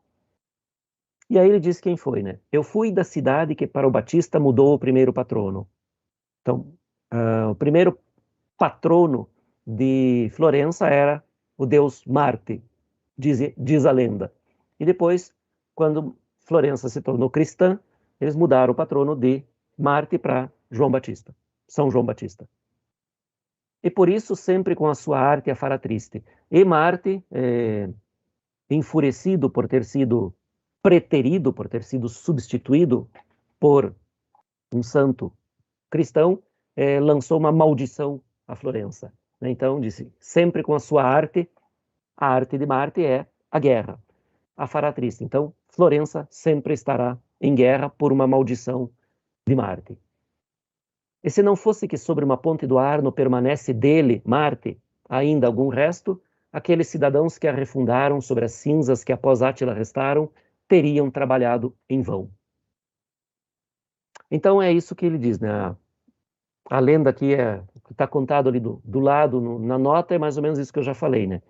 E aí ele diz quem foi, né? Eu fui da cidade que para o Batista mudou o primeiro patrono. Então, o primeiro patrono de Florença era o deus Marte, diz a lenda. E depois, quando Florença se tornou cristã, eles mudaram o patrono de Marte para João Batista, São João Batista. E por isso, sempre com a sua arte afaratriste. E Marte, enfurecido por ter sido preterido, por ter sido substituído por um santo cristão, lançou uma maldição a Florença. Então, disse, sempre com a sua arte, a arte de Marte é a guerra, a faratrista. Então, Florença sempre estará em guerra por uma maldição de Marte. E se não fosse que sobre uma ponte do Arno permanece dele, Marte, ainda algum resto, aqueles cidadãos que a refundaram sobre as cinzas que após Átila restaram, teriam trabalhado em vão. Então é isso que ele diz, né? A lenda aqui que está contado ali do lado, na nota, é mais ou menos isso que eu já falei, né?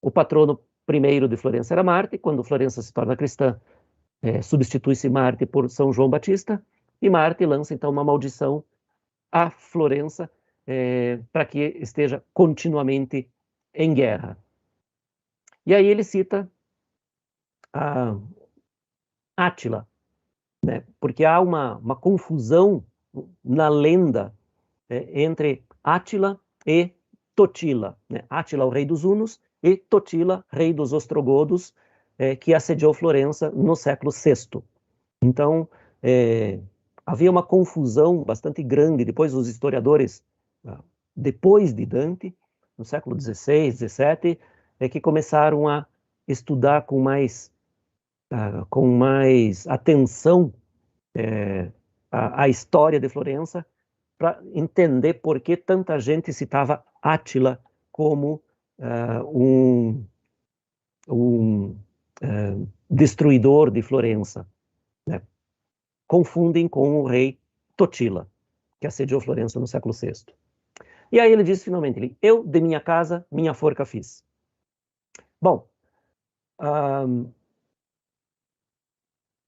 O patrono primeiro de Florença era Marte, quando Florença se torna cristã, substitui-se Marte por São João Batista, e Marte lança então uma maldição a Florença para que esteja continuamente em guerra. E aí ele cita a Átila, né? Porque há uma confusão na lenda entre Átila e Totila, né? Átila, o rei dos Hunos, e Totila, rei dos Ostrogodos, que assediou Florença no século VI. Então, havia uma confusão bastante grande. Depois, os historiadores, depois de Dante, no século XVI, XVII, que começaram a estudar com mais atenção a história de Florença, para entender por que tanta gente citava Átila como um destruidor de Florença, né? Confundem com o rei Totila, que assediou Florença no século VI. E aí ele diz finalmente, eu de minha casa, minha forca fiz. Bom,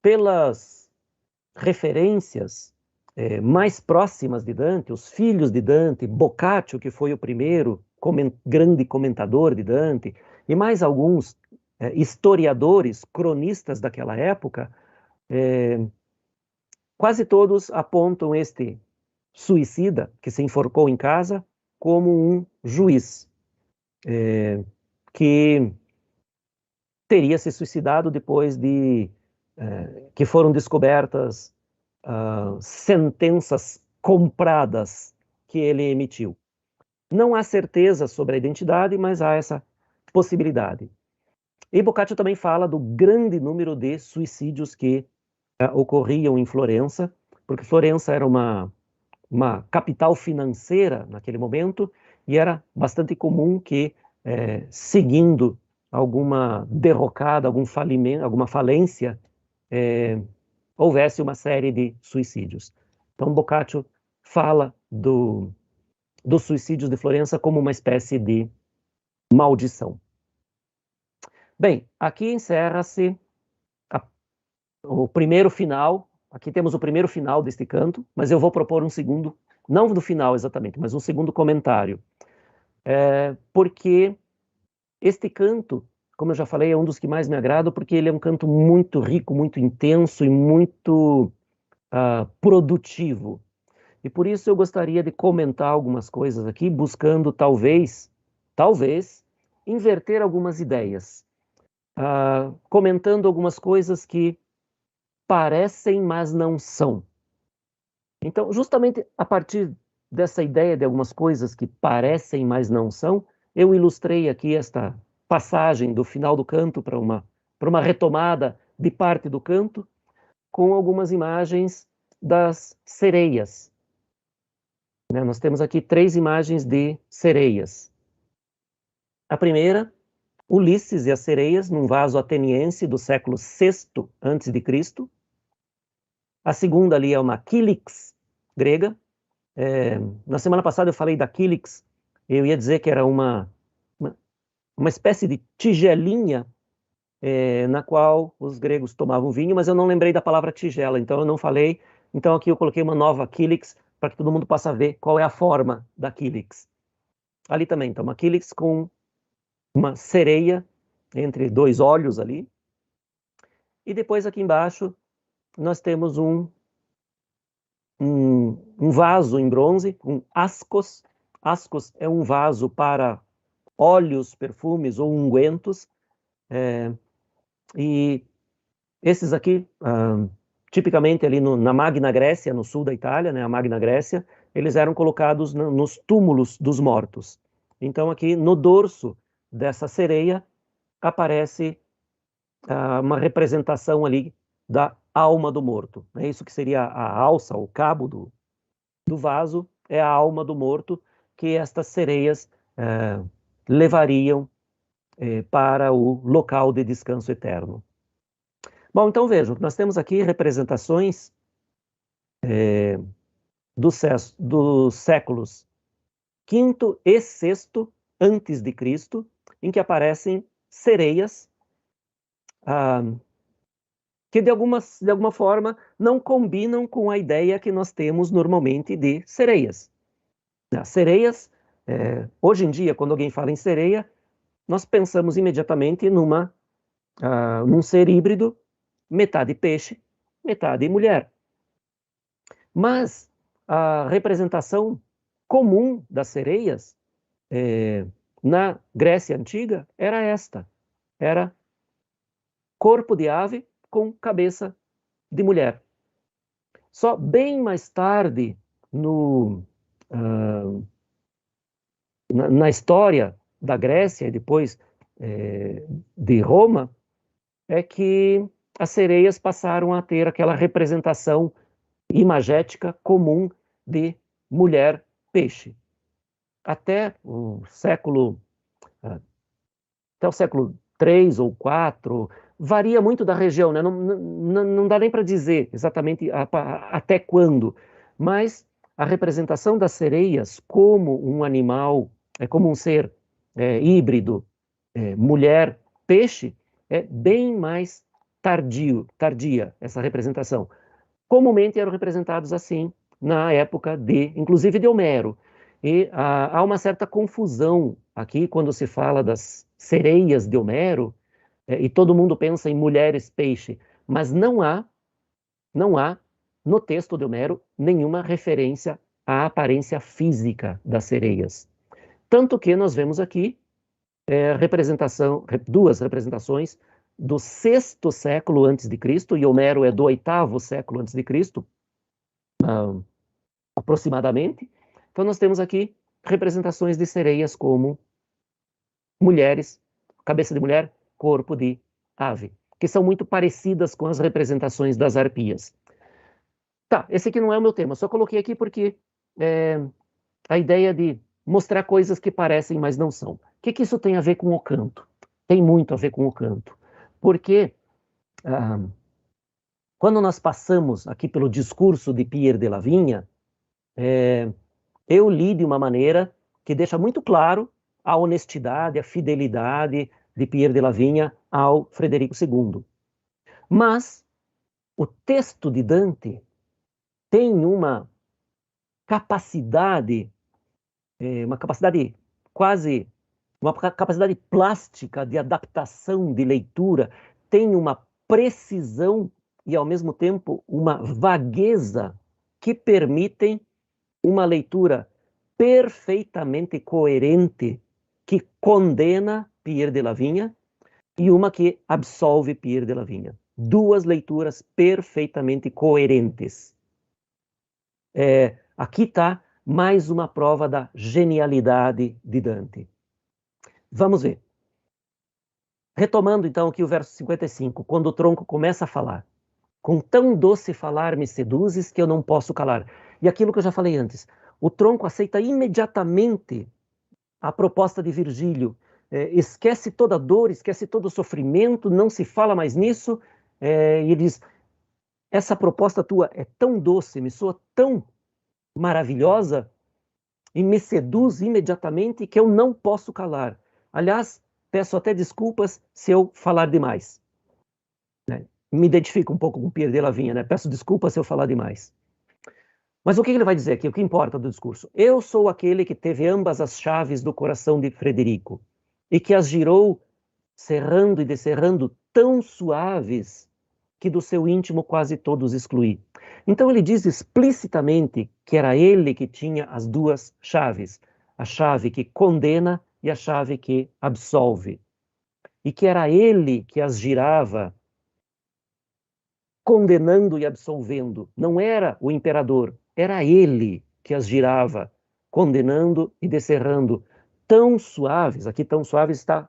pelas referências mais próximas de Dante, os filhos de Dante, Boccaccio, que foi o primeiro grande comentador de Dante, e mais alguns historiadores, cronistas daquela época, quase todos apontam este suicida, que se enforcou em casa, como um juiz, que teria se suicidado depois de que foram descobertas sentenças compradas que ele emitiu. Não há certeza sobre a identidade, mas há essa possibilidade. E Boccaccio também fala do grande número de suicídios que ocorriam em Florença, porque Florença era uma capital financeira naquele momento, e era bastante comum que, seguindo alguma derrocada, algum falimento, alguma falência, houvesse uma série de suicídios. Então, Boccaccio fala dos suicídios de Florença como uma espécie de maldição. Bem, aqui encerra-se o primeiro final. Aqui temos o primeiro final deste canto, mas eu vou propor um segundo, não do final exatamente, mas um segundo comentário. Porque este canto, como eu já falei, é um dos que mais me agrada, porque ele é um canto muito rico, muito intenso e muito produtivo. E por isso eu gostaria de comentar algumas coisas aqui, buscando talvez, inverter algumas ideias, comentando algumas coisas que parecem, mas não são. Então, justamente a partir dessa ideia de algumas coisas que parecem, mas não são, eu ilustrei aqui esta passagem do final do canto para uma retomada de parte do canto, com algumas imagens das sereias. Nós temos aqui 3 imagens de sereias. A primeira, Ulisses e as sereias, num vaso ateniense do século VI a.C. A segunda ali é uma Kílix grega. Na semana passada eu falei da Kílix, eu ia dizer que era uma espécie de tigelinha na qual os gregos tomavam vinho, mas eu não lembrei da palavra tigela, então eu não falei. Então aqui eu coloquei uma nova Kílix, para que todo mundo possa ver qual é a forma da Kílix. Ali também está uma Kílix com uma sereia entre dois olhos ali. E depois aqui embaixo nós temos um vaso em bronze, um ascos. Ascos é um vaso para óleos, perfumes ou ungüentos. E esses aqui, tipicamente ali na Magna Grécia, no sul da Itália, né, a Magna Grécia, eles eram colocados nos túmulos dos mortos. Então aqui no dorso dessa sereia aparece uma representação ali da alma do morto. É isso que seria a alça, o cabo do vaso, é a alma do morto que estas sereias levariam para o local de descanso eterno. Bom, então vejam, nós temos aqui representações dos séculos V e VI antes de Cristo, em que aparecem sereias que de alguma forma não combinam com a ideia que nós temos normalmente de sereias. As sereias, hoje em dia, quando alguém fala em sereia, nós pensamos imediatamente num ser híbrido, metade peixe, metade mulher. Mas a representação comum das sereias na Grécia Antiga era esta. Era corpo de ave com cabeça de mulher. Só bem mais tarde, na história da Grécia e depois de Roma, é que as sereias passaram a ter aquela representação imagética comum de mulher-peixe. Até o século III ou IV, varia muito da região, né? Não dá nem para dizer exatamente até quando, mas a representação das sereias como um animal, como um ser híbrido, mulher-peixe, é bem mais tardia essa representação. Comumente eram representados assim na época inclusive de Homero. E há uma certa confusão aqui quando se fala das sereias de Homero, e todo mundo pensa em mulheres peixe, mas não há no texto de Homero nenhuma referência à aparência física das sereias. Tanto que nós vemos aqui duas representações do VI século antes de Cristo, e Homero é do VIII século antes de Cristo, aproximadamente. Então nós temos aqui representações de sereias como mulheres, cabeça de mulher, corpo de ave, que são muito parecidas com as representações das arpias. Tá, esse aqui não é o meu tema, só coloquei aqui porque a ideia de mostrar coisas que parecem, mas não são. O que isso tem a ver com o canto? Tem muito a ver com o canto, porque quando nós passamos aqui pelo discurso de Pierre de la Vigne, eu li de uma maneira que deixa muito claro a honestidade, a fidelidade de Pierre de la Vigne ao Frederico II. Mas o texto de Dante tem uma capacidade plástica de adaptação de leitura, tem uma precisão e, ao mesmo tempo, uma vagueza que permitem uma leitura perfeitamente coerente que condena Pierre de la Vigne e uma que absolve Pierre de la Vigne. Duas leituras perfeitamente coerentes. Aqui está mais uma prova da genialidade de Dante. Vamos ver. Retomando então aqui o verso 55, quando o tronco começa a falar. Com tão doce falar me seduzes que eu não posso calar. E aquilo que eu já falei antes, o tronco aceita imediatamente a proposta de Virgílio. Esquece toda dor, esquece todo sofrimento, não se fala mais nisso. E ele diz, essa proposta tua é tão doce, me soa tão maravilhosa e me seduz imediatamente que eu não posso calar. Aliás, peço até desculpas se eu falar demais. Né? Me identifico um pouco com Pierre de Lavigny, né? Peço desculpas se eu falar demais. Mas o que ele vai dizer aqui? O que importa do discurso? Eu sou aquele que teve ambas as chaves do coração de Frederico e que as girou, cerrando e descerrando, tão suaves que do seu íntimo quase todos excluí. Então ele diz explicitamente que era ele que tinha as duas chaves, a chave que condena e a chave que absolve. E que era ele que as girava, condenando e absolvendo. Não era o imperador, era ele que as girava, condenando e descerrando. Tão suaves, aqui tão suaves está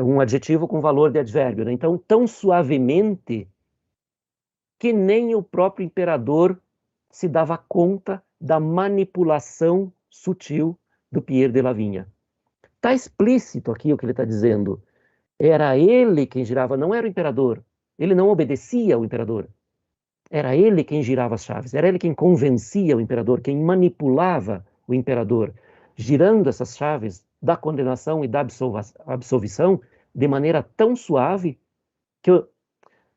um adjetivo com valor de advérbio, né? Então, tão suavemente que nem o próprio imperador se dava conta da manipulação sutil do Pierre de Lavigny. Está explícito aqui o que ele está dizendo. Era ele quem girava, não era o imperador. Ele não obedecia ao imperador. Era ele quem girava as chaves, era ele quem convencia o imperador, quem manipulava o imperador, girando essas chaves da condenação e da absolvição de maneira tão suave que,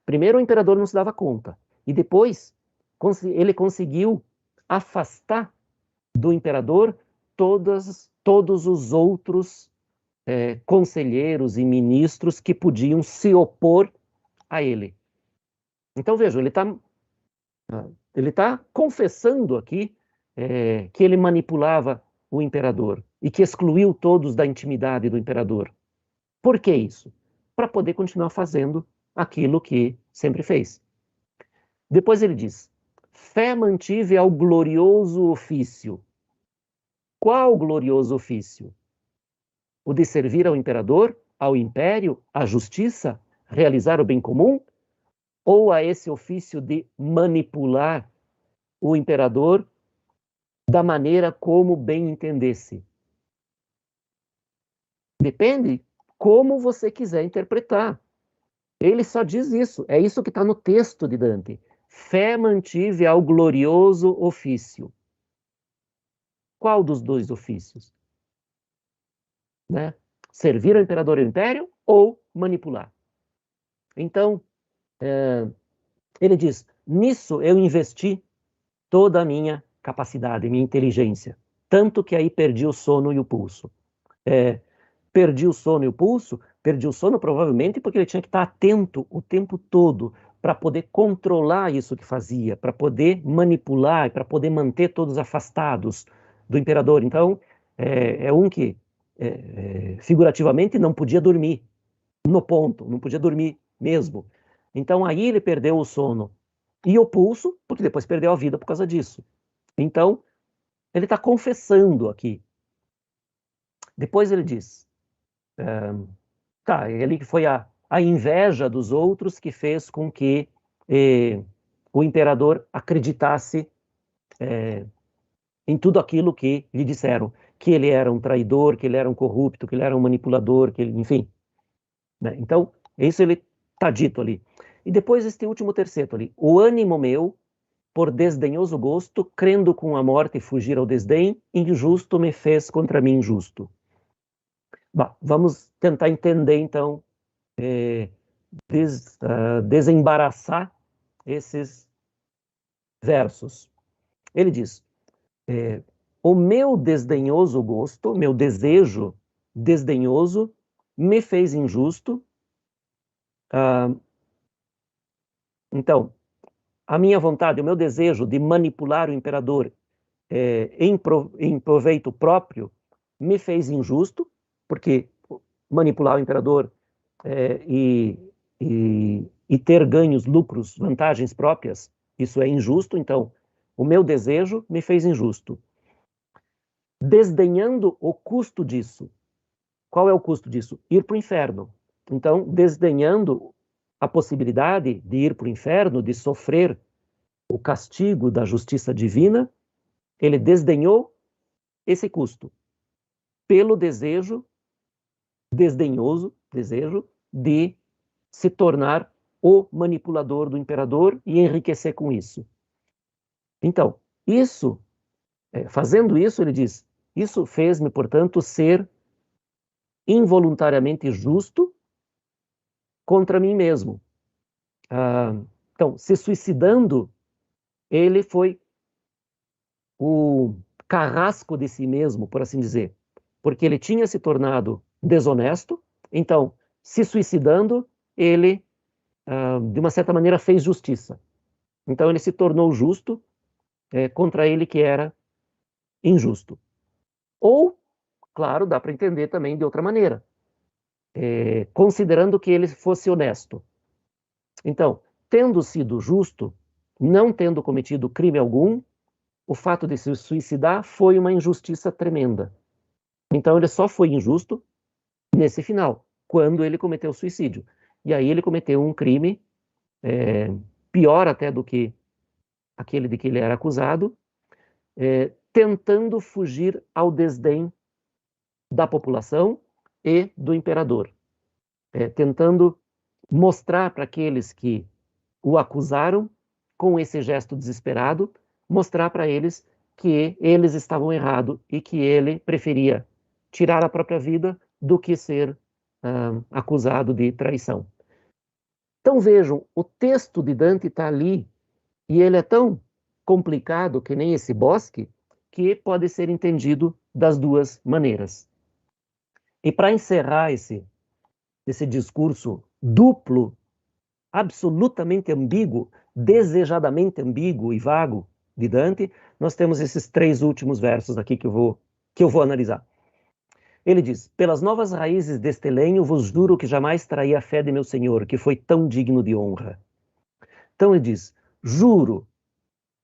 primeiro, o imperador não se dava conta, e depois ele conseguiu afastar do imperador todos os outros conselheiros e ministros que podiam se opor a ele. Então, vejam, ele está confessando aqui que ele manipulava o imperador e que excluiu todos da intimidade do imperador. Por que isso? Para poder continuar fazendo aquilo que sempre fez. Depois ele diz, fé mantive ao glorioso ofício. Qual glorioso ofício? O de servir ao imperador, ao império, à justiça, realizar o bem comum? Ou a esse ofício de manipular o imperador da maneira como bem entendesse? Depende como você quiser interpretar. Ele só diz isso, é isso que está no texto de Dante. Fé mantive ao glorioso ofício. Qual dos dois ofícios? Né? Servir ao imperador e ao império ou manipular? Então, ele diz, nisso eu investi toda a minha capacidade, minha inteligência, tanto que aí perdi o sono e o pulso. Perdi o sono e o pulso, perdi o sono provavelmente porque ele tinha que estar atento o tempo todo para poder controlar isso que fazia, para poder manipular, para poder manter todos afastados do imperador. Então, é um que figurativamente não podia dormir no ponto, não podia dormir mesmo. Então aí ele perdeu o sono e o pulso, porque depois perdeu a vida por causa disso. Então, ele está confessando aqui. Depois ele diz, ele que foi a inveja dos outros que fez com que o imperador acreditasse em tudo aquilo que lhe disseram, que ele era um traidor, que ele era um corrupto, que ele era um manipulador, que ele, enfim. Né? Então, isso ele está dito ali. E depois este último terceto ali, o ânimo meu, por desdenhoso gosto, crendo com a morte fugir ao desdém, injusto me fez contra mim injusto. Bom, vamos tentar entender, então, desembaraçar esses versos. Ele diz, o meu desdenhoso gosto, meu desejo desdenhoso, me fez injusto. Então, a minha vontade, o meu desejo de manipular o imperador em proveito próprio, me fez injusto, porque manipular o imperador e ter ganhos, lucros, vantagens próprias, isso é injusto. Então, o meu desejo me fez injusto. Desdenhando o custo disso. Qual é o custo disso? Ir para o inferno. Então, desdenhando a possibilidade de ir para o inferno, de sofrer o castigo da justiça divina, ele desdenhou esse custo pelo desdenhoso desejo de se tornar o manipulador do imperador e enriquecer com isso. Então, fazendo isso, ele diz, isso fez-me, portanto, ser involuntariamente justo contra mim mesmo. Então, se suicidando, ele foi o carrasco de si mesmo, por assim dizer, porque ele tinha se tornado desonesto, então, se suicidando, ele, de uma certa maneira, fez justiça. Então, ele se tornou justo contra ele que era injusto. Ou, claro, dá para entender também de outra maneira, considerando que ele fosse honesto. Então, tendo sido justo, não tendo cometido crime algum, o fato de se suicidar foi uma injustiça tremenda. Então, ele só foi injusto nesse final, quando ele cometeu suicídio. E aí ele cometeu um crime pior até do que aquele de que ele era acusado, tentando fugir ao desdém da população e do imperador, tentando mostrar para aqueles que o acusaram, com esse gesto desesperado, mostrar para eles que eles estavam errados e que ele preferia tirar a própria vida do que ser acusado de traição. Então vejam, o texto de Dante está ali e ele é tão complicado que nem esse bosque, que pode ser entendido das duas maneiras. E para encerrar esse discurso duplo, absolutamente ambíguo, desejadamente ambíguo e vago de Dante, nós temos esses 3 últimos versos aqui que eu vou analisar. Ele diz: pelas novas raízes deste lenho vos juro que jamais traí a fé de meu Senhor, que foi tão digno de honra. Então ele diz: juro,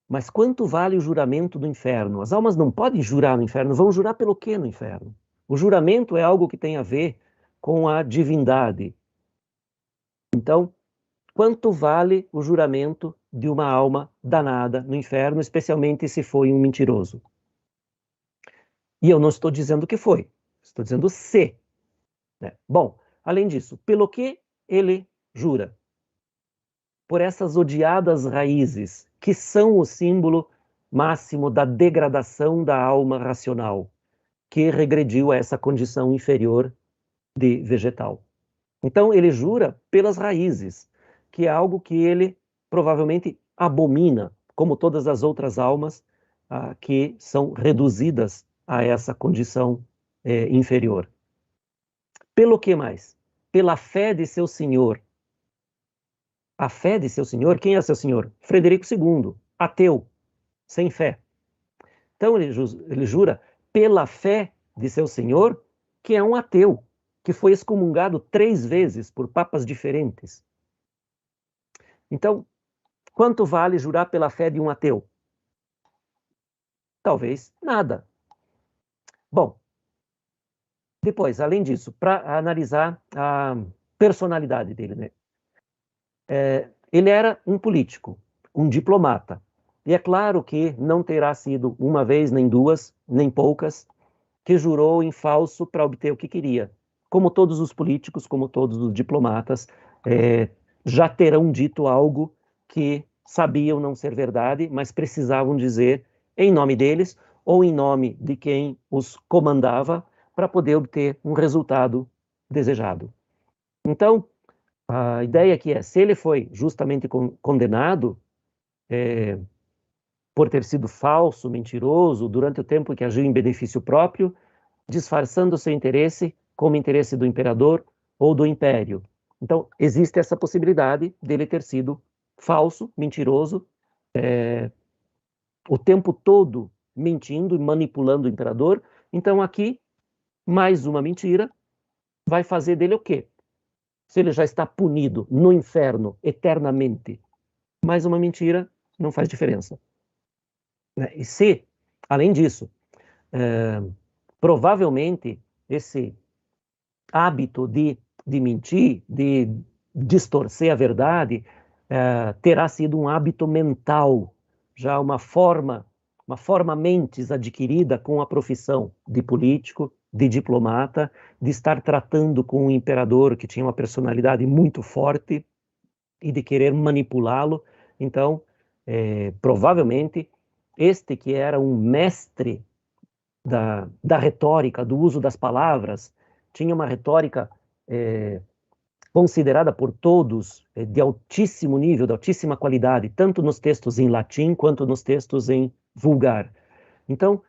mas quanto vale o juramento do inferno? As almas não podem jurar no inferno, vão jurar pelo quê no inferno? O juramento é algo que tem a ver com a divindade. Então, quanto vale o juramento de uma alma danada no inferno, especialmente se foi um mentiroso? E eu não estou dizendo que foi, estou dizendo se. Né? Bom, além disso, pelo que ele jura? Por essas odiadas raízes, que são o símbolo máximo da degradação da alma racional, que regrediu a essa condição inferior de vegetal. Então, ele jura pelas raízes, que é algo que ele provavelmente abomina, como todas as outras almas que são reduzidas a essa condição inferior. Pelo que mais? Pela fé de seu senhor. A fé de seu senhor, quem é seu senhor? Frederico II, ateu, sem fé. Então ele jura pela fé de seu senhor, que é um ateu, que foi excomungado 3 vezes por papas diferentes. Então, quanto vale jurar pela fé de um ateu? Talvez nada. Bom, depois, além disso, para analisar a personalidade dele, né? Ele era um político, um diplomata. E é claro que não terá sido uma vez, nem duas, nem poucas, que jurou em falso para obter o que queria. Como todos os políticos, como todos os diplomatas, já terão dito algo que sabiam não ser verdade, mas precisavam dizer em nome deles ou em nome de quem os comandava para poder obter um resultado desejado. Então, a ideia aqui é, se ele foi justamente condenado por ter sido falso, mentiroso, durante o tempo que agiu em benefício próprio, disfarçando seu interesse como interesse do imperador ou do império. Então, existe essa possibilidade dele ter sido falso, mentiroso, o tempo todo mentindo e manipulando o imperador. Então, aqui, mais uma mentira vai fazer dele o quê? Se ele já está punido no inferno eternamente, mais uma mentira não faz diferença. E se, além disso, provavelmente esse hábito de mentir, de distorcer a verdade, terá sido um hábito mental, já uma forma mentes adquirida com a profissão de político, de diplomata, de estar tratando com um imperador que tinha uma personalidade muito forte e de querer manipulá-lo. Então, provavelmente, este que era um mestre da retórica, do uso das palavras, tinha uma retórica considerada por todos de altíssimo nível, de altíssima qualidade, tanto nos textos em latim quanto nos textos em vulgar. Então,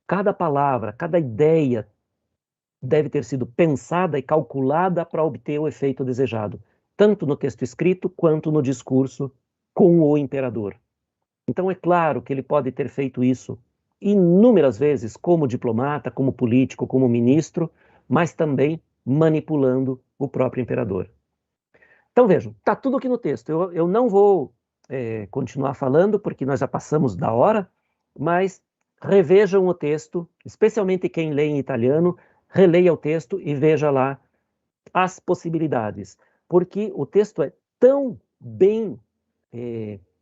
cada palavra, cada ideia deve ter sido pensada e calculada para obter o efeito desejado, tanto no texto escrito quanto no discurso com o imperador. Então, é claro que ele pode ter feito isso inúmeras vezes como diplomata, como político, como ministro, mas também manipulando o próprio imperador. Então, vejam, está tudo aqui no texto. Eu não vou continuar falando, porque nós já passamos da hora, mas revejam o texto, especialmente quem lê em italiano, releia o texto e veja lá as possibilidades, porque o texto é tão bem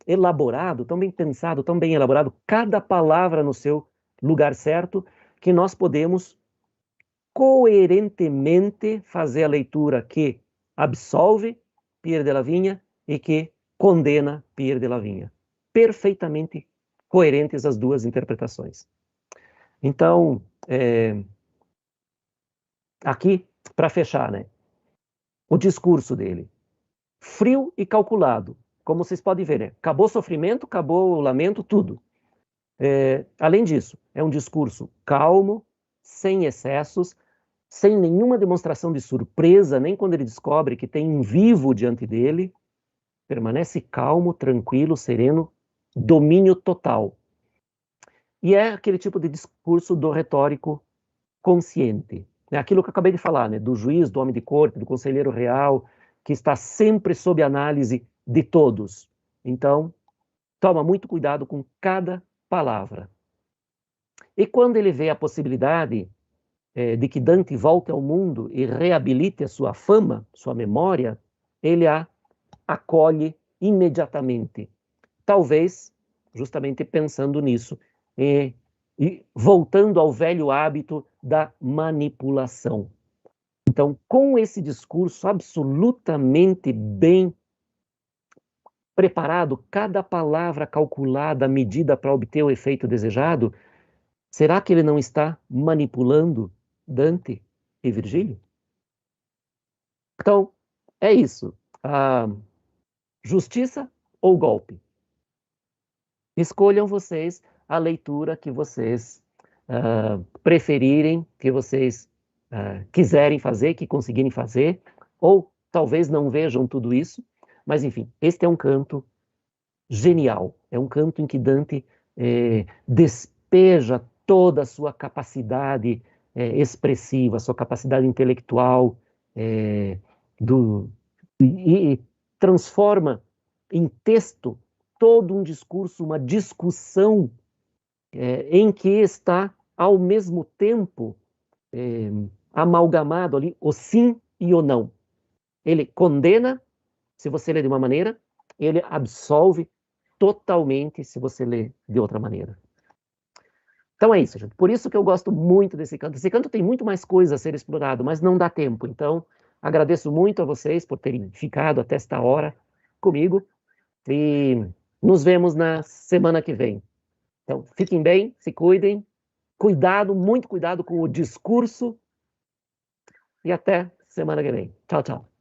elaborado, tão bem pensado, tão bem elaborado, cada palavra no seu lugar certo, que nós podemos coerentemente fazer a leitura que absolve Pierre de la Vigne e que condena Pierre de la Vigne. Perfeitamente coerentes as duas interpretações. Então, aqui, para fechar, né? O discurso dele, frio e calculado, como vocês podem ver, né? Acabou o sofrimento, acabou o lamento, tudo. Além disso, é um discurso calmo, sem excessos, sem nenhuma demonstração de surpresa, nem quando ele descobre que tem um vivo diante dele, permanece calmo, tranquilo, sereno, domínio total. E é aquele tipo de discurso do retórico consciente. É aquilo que eu acabei de falar, né? Do juiz, do homem de corte, do conselheiro real, que está sempre sob análise de todos. Então, toma muito cuidado com cada palavra. E quando ele vê a possibilidade de que Dante volte ao mundo e reabilite a sua fama, sua memória, ele a acolhe imediatamente. Talvez, justamente pensando nisso, e voltando ao velho hábito da manipulação. Então, com esse discurso absolutamente bem preparado, cada palavra calculada, medida para obter o efeito desejado, será que ele não está manipulando Dante e Virgílio? Então, é isso. Justiça ou golpe? Escolham vocês a leitura que vocês preferirem, que vocês quiserem fazer, que conseguirem fazer, ou talvez não vejam tudo isso, mas enfim, este é um canto genial, é um canto em que Dante despeja toda a sua capacidade expressiva, sua capacidade intelectual, e transforma em texto todo um discurso, uma discussão em que está, ao mesmo tempo, amalgamado ali o sim e o não. Ele condena, se você lê de uma maneira, ele absolve totalmente, se você lê de outra maneira. Então é isso, gente. Por isso que eu gosto muito desse canto. Esse canto tem muito mais coisa a ser explorado, mas não dá tempo. Então, agradeço muito a vocês por terem ficado até esta hora comigo e nos vemos na semana que vem. Então, fiquem bem, se cuidem, cuidado, muito cuidado com o discurso e até semana que vem. Tchau, tchau.